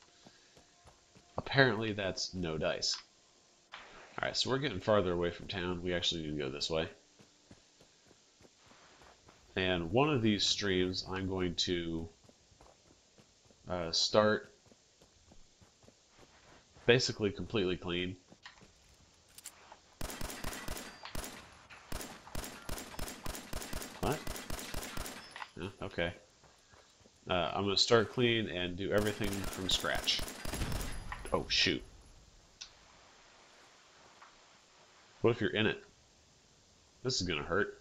A: apparently that's no dice. Alright, so we're getting farther away from town. We actually need to go this way. And one of these streams I'm going to start basically completely clean. What? Yeah, okay. I'm going to start clean and do everything from scratch. Oh, shoot. What if you're in it? This is going to hurt.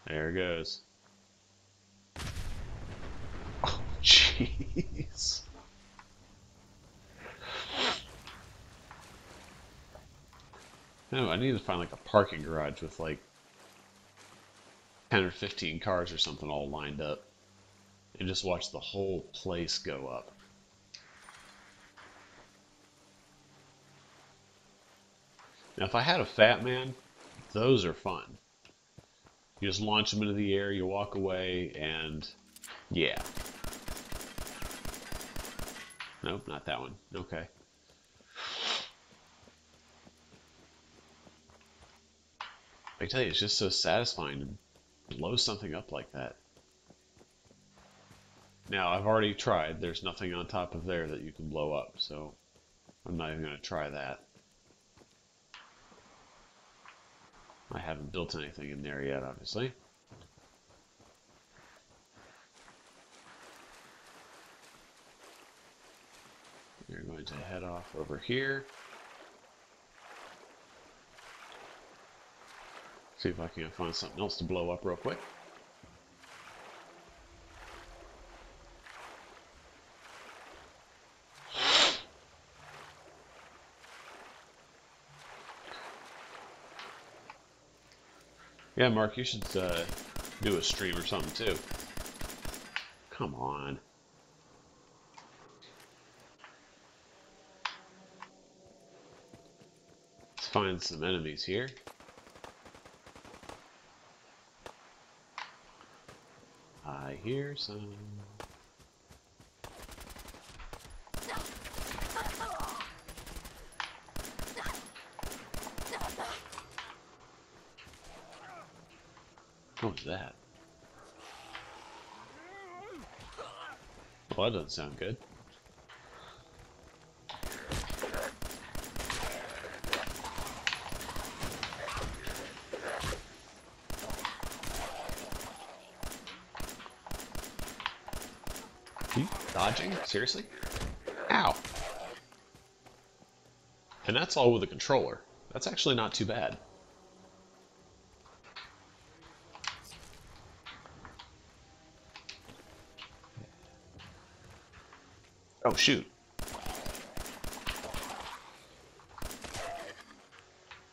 A: There it goes. Oh, jeez. No, I need to find like a parking garage with like 10 or 15 cars or something all lined up and just watch the whole place go up. Now, if I had a Fat Man, those are fun. You just launch them into the air, you walk away, and yeah. Nope, not that one. Okay. I tell you, it's just so satisfying to blow something up like that. Now, I've already tried. There's nothing on top of there that you can blow up, so I'm not even going to try that. I haven't built anything in there yet, obviously. We're going to head off over here. See if I can find something else to blow up real quick. Yeah, Mark, you should do a stream or something too. Come on. Let's find some enemies here. I hear some. What was that? Well, that doesn't sound good. Are you dodging? Seriously? Ow! And that's all with a controller. That's actually not too bad. Oh, shoot.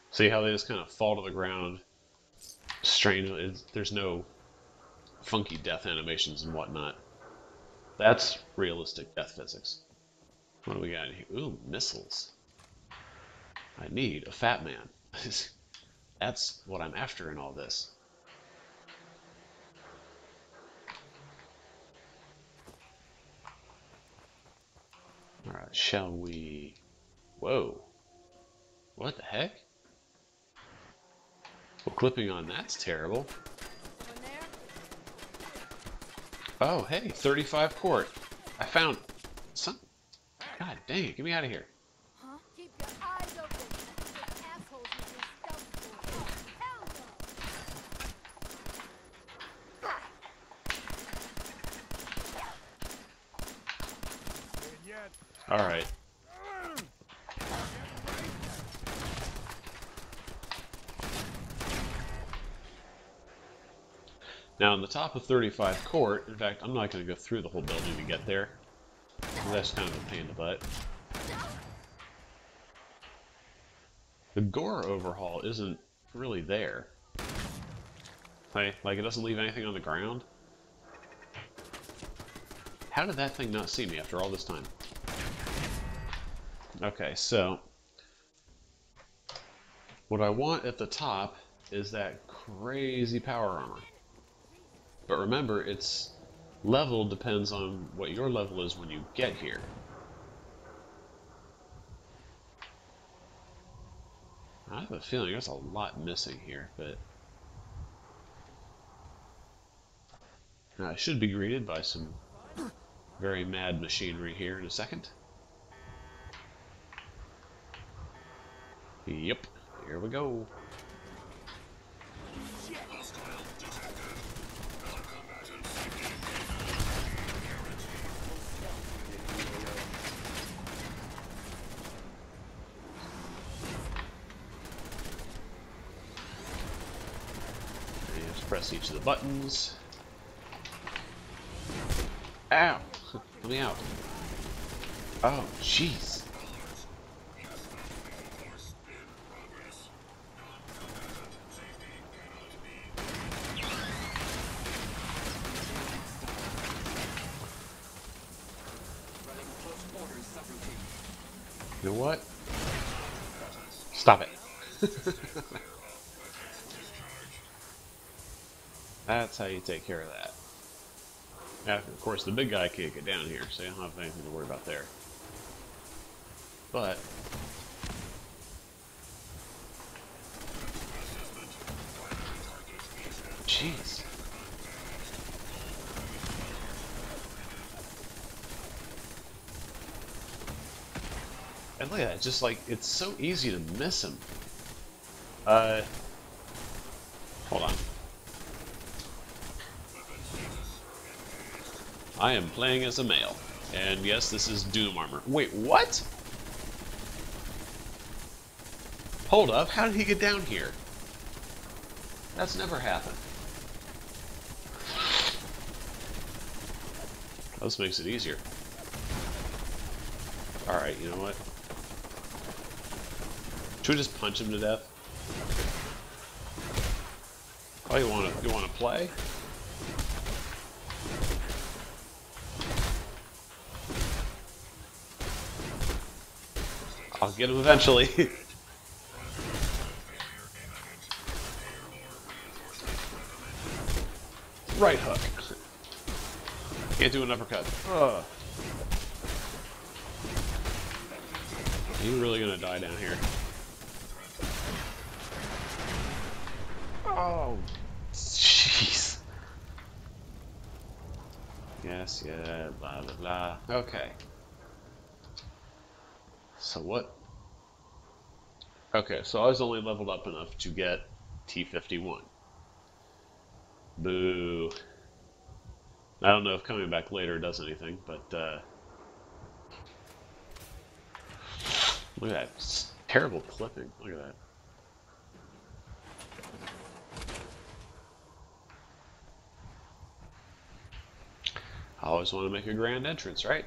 A: See how they just kind of fall to the ground? There's no funky death animations and whatnot. That's realistic death physics. What do we got in here? Ooh, missiles. I need a fat man. That's what I'm after in all this. Alright, shall we... Whoa. What the heck? Well, clipping on that's terrible. Oh, hey, 35 quart. I found some... God dang it, get me out of here.
B: Huh? Keep your eyes open. You assholes with your stealth tools. Oh, hell no!
D: Dead yet.
A: Alright. Now, on the top of 35 court, in fact, I'm not going to go through the whole building to get there. That's kind of a pain in the butt. The gore overhaul isn't really there. Like, it doesn't leave anything on the ground. How did that thing not see me after all this time? Okay, so... what I want at the top is that crazy power armor. But remember, its level depends on what your level is when you get here. I have a feeling there's a lot missing here, but... I should be greeted by some very mad machinery here in a second. Yep, here we go. And you have to press each of the buttons. Ow! Let me out. Oh, jeez. You know what? Stop it. That's how you take care of that. Now, of course, the big guy can't get down here, so you don't have anything to worry about there. But... jeez. And look at that, just like, it's so easy to miss him. Hold on. I am playing as a male. And yes, this is Doom armor. Wait, what? Hold up, how did he get down here? That's never happened. This makes it easier. Alright, you know what? Should we just punch him to death? Oh, you wanna play? I'll get him eventually. Right hook. Can't do an uppercut. Ugh. Are you really gonna die down here? Oh, jeez. Yes, yeah, blah, blah, blah. Okay. So what? Okay, so I was only leveled up enough to get T-51. Boo. I don't know if coming back later does anything, but, look at that. It's terrible clipping. Look at that. I always want to make a grand entrance, right?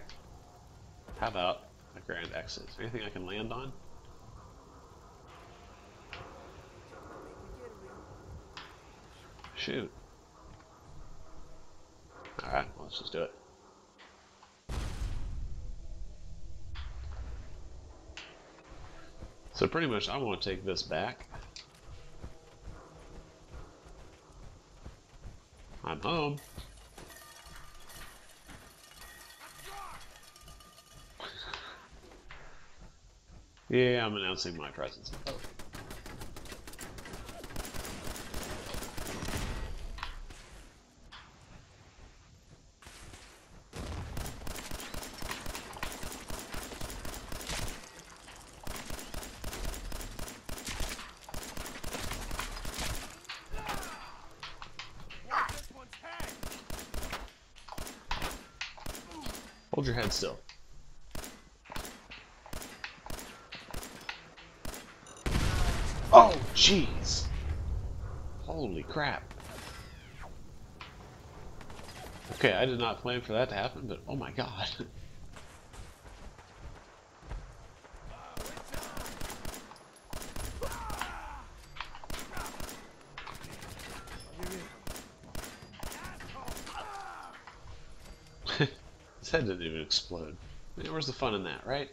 A: How about a grand exit? Anything I can land on? Shoot. Alright, let's just do it. So pretty much I want to take this back. I'm home. Yeah, I'm announcing my presence. Hold your head still. Oh, jeez. Holy crap. Okay, I did not plan for that to happen, but oh my god. His head didn't even explode. Man, where's the fun in that, right?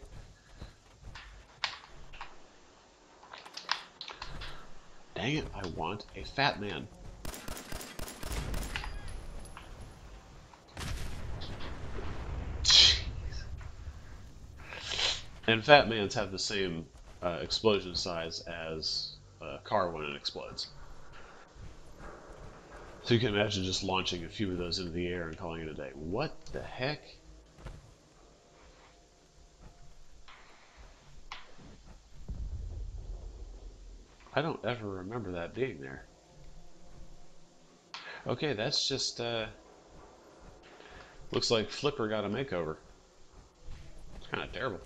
A: Dang it, I want a fat man. Jeez. And fat mans have the same explosion size as a car when it explodes. So you can imagine just launching a few of those into the air and calling it a day. What the heck? I don't ever remember that being there. Okay, that's just, looks like Flipper got a makeover. It's kind of terrible.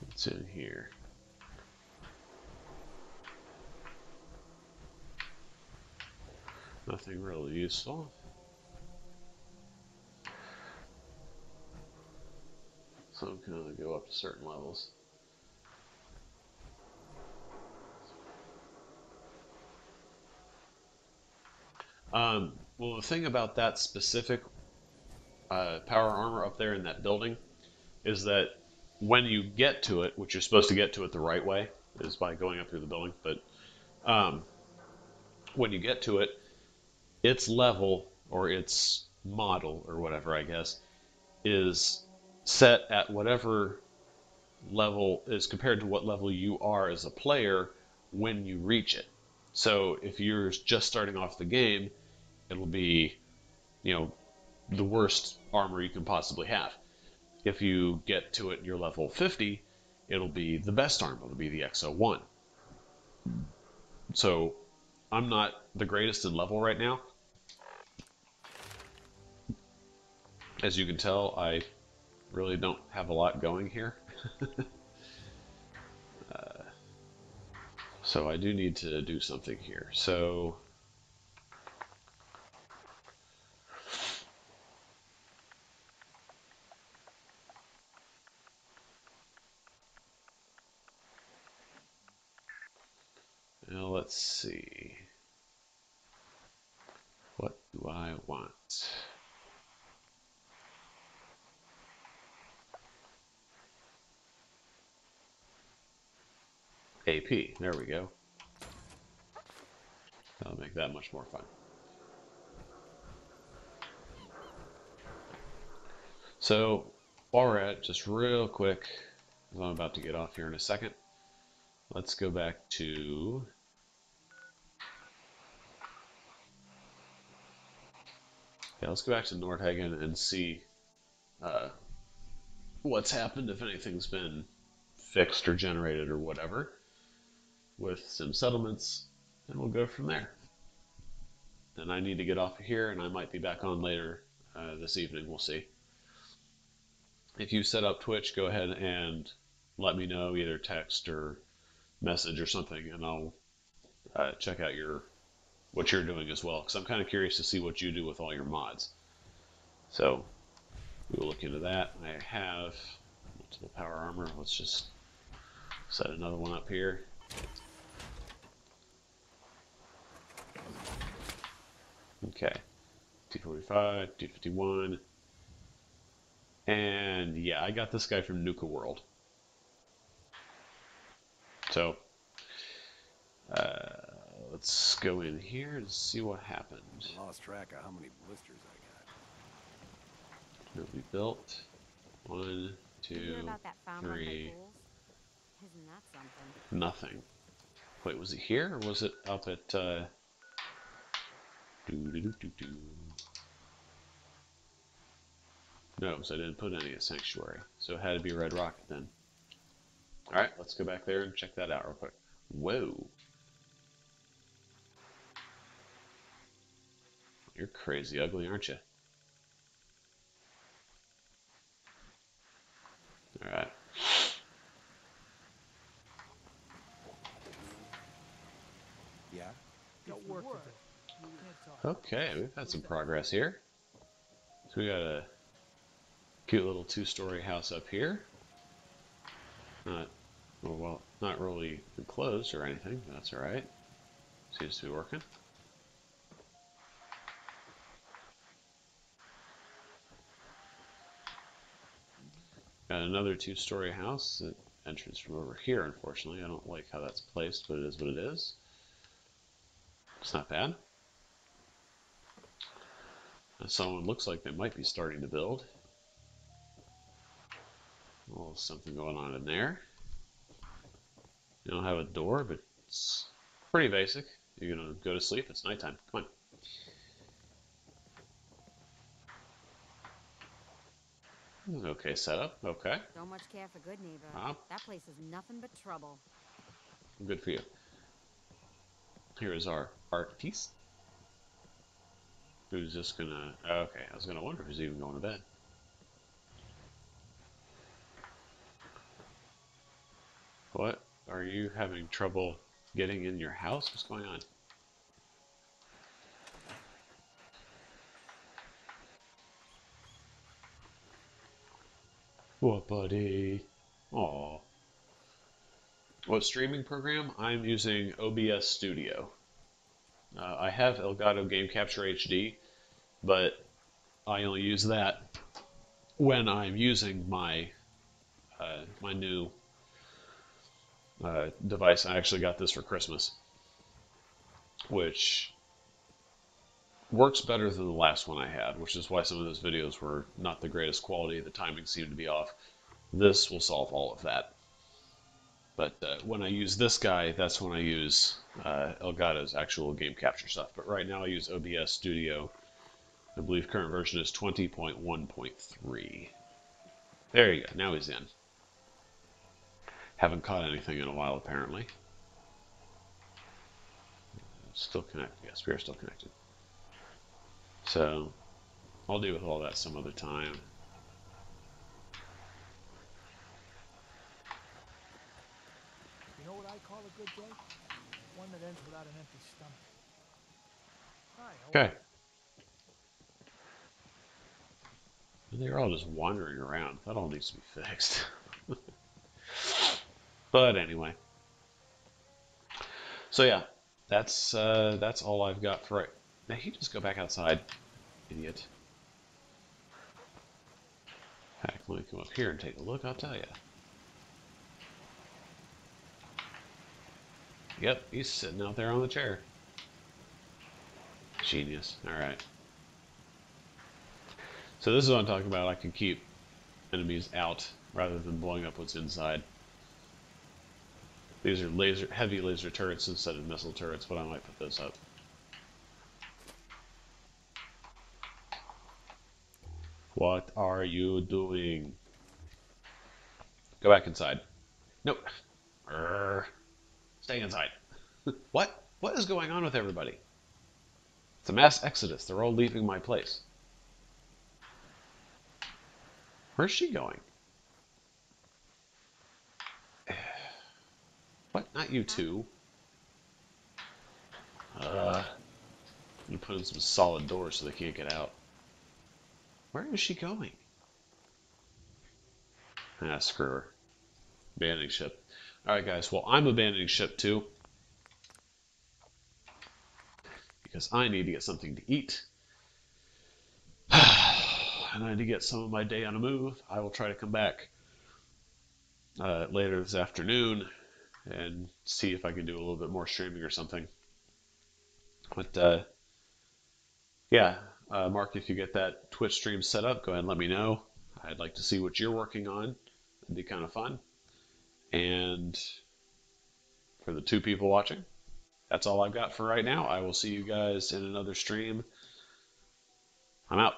A: What's in here? Nothing really useful. Some can only go up to certain levels. Well, the thing about that specific power armor up there in that building is that when you get to it, which you're supposed to get to it the right way, is by going up through the building, but when you get to it, its level or its model or whatever, I guess, is set at whatever level is compared to what level you are as a player when you reach it. So if you're just starting off the game, it'll be, you know, the worst armor you can possibly have. If you get to it and you're level 50, it'll be the best armor. It'll be the XO1. So I'm not the greatest in level right now. As you can tell, I really don't have a lot going here. So I do need to do something here. So now let's see. What do I want? AP. There we go. That'll make that much more fun. So while we're at it, just real quick, because I'm about to get off here in a second, let's go back to let's go back to Nordhagen and see what's happened, if anything's been fixed or generated or whatever with some settlements, and we'll go from there. Then I need to get off of here, and I might be back on later this evening. We'll see. If you set up Twitch, go ahead and let me know, either text or message or something, and I'll check out what you're doing as well, because I'm kind of curious to see what you do with all your mods. So we'll look into that. I have multiple power armor. Let's just set another one up here. Okay. T45, T51. And yeah, I got this guy from Nuka World. So let's go in here and see what happened.
C: I lost track of how many blisters I got.
A: What we built. 1,
B: Did you hear
A: 2,
B: about that found one by
A: 3.
B: pools? Isn't that something?
A: Nothing. Wait, was it here or was it up at doo -doo -doo -doo -doo. No, so I didn't put any at Sanctuary. So it had to be Red Rocket then. Alright, let's go back there and check that out real quick. Whoa. You're crazy ugly, aren't you? Alright.
C: Yeah?
D: Got work to do. You can't talk.
A: Okay, we've had some progress here. So we got a cute little 2-story house up here. Not, well, not really enclosed or anything, but that's alright. Seems to be working. Got another 2-story house. The entrance from over here, unfortunately. I don't like how that's placed, but it is what it is. It's not bad. Someone looks like they might be starting to build. A little something going on in there. You don't have a door, but it's pretty basic. You're gonna go to sleep. It's nighttime. Come on. Okay, setup. Okay.
B: Don't much care for good neighbor.
A: Wow.
B: That place is nothing but trouble.
A: Good for you. Here is our artiste. Who's just gonna... Okay, I was gonna wonder if he's even going to bed. What? Are you having trouble getting in your house? What's going on? What, buddy? Aw. What streaming program? I'm using OBS Studio. I have Elgato Game Capture HD, but I only use that when I'm using my my new device. I actually got this for Christmas, which works better than the last one I had, which is why some of those videos were not the greatest quality. The timing seemed to be off. This will solve all of that. But when I use this guy, that's when I use Elgato's actual game capture stuff. But right now I use OBS Studio. I believe current version is 20.1.3. There you go. Now he's in. Haven't caught anything in a while, apparently. Still connected. Yes, we are still connected. So I'll deal with all that some other time.
D: You know what I call a good day? One that ends without an empty stomach. Hi, how are
A: Okay. They're all just wandering around. That all needs to be fixed. But anyway. So yeah, that's all I've got for right. Now he just go back outside, idiot. Heck, let me come up here and take a look. I'll tell you. Yep, he's sitting out there on the chair. Genius. All right. So this is what I'm talking about. I can keep enemies out rather than blowing up what's inside. These are heavy laser turrets instead of missile turrets, but I might put those up. What are you doing? Go back inside. Nope. Stay inside. What? What is going on with everybody? It's a mass exodus. They're all leaving my place. Where's she going? What? Not you two. I'm gonna put in some solid doors so they can't get out. Where is she going? Ah, screw her. Abandoning ship. Alright guys, well I'm abandoning ship too. Because I need to get something to eat. and I need to get some of my day on a move. I will try to come back later this afternoon and see if I can do a little bit more streaming or something. But yeah, Mark, if you get that Twitch stream set up, go ahead and let me know. I'd like to see what you're working on. It'd be kind of fun. And for the 2 people watching, that's all I've got for right now. I will see you guys in another stream. I'm out.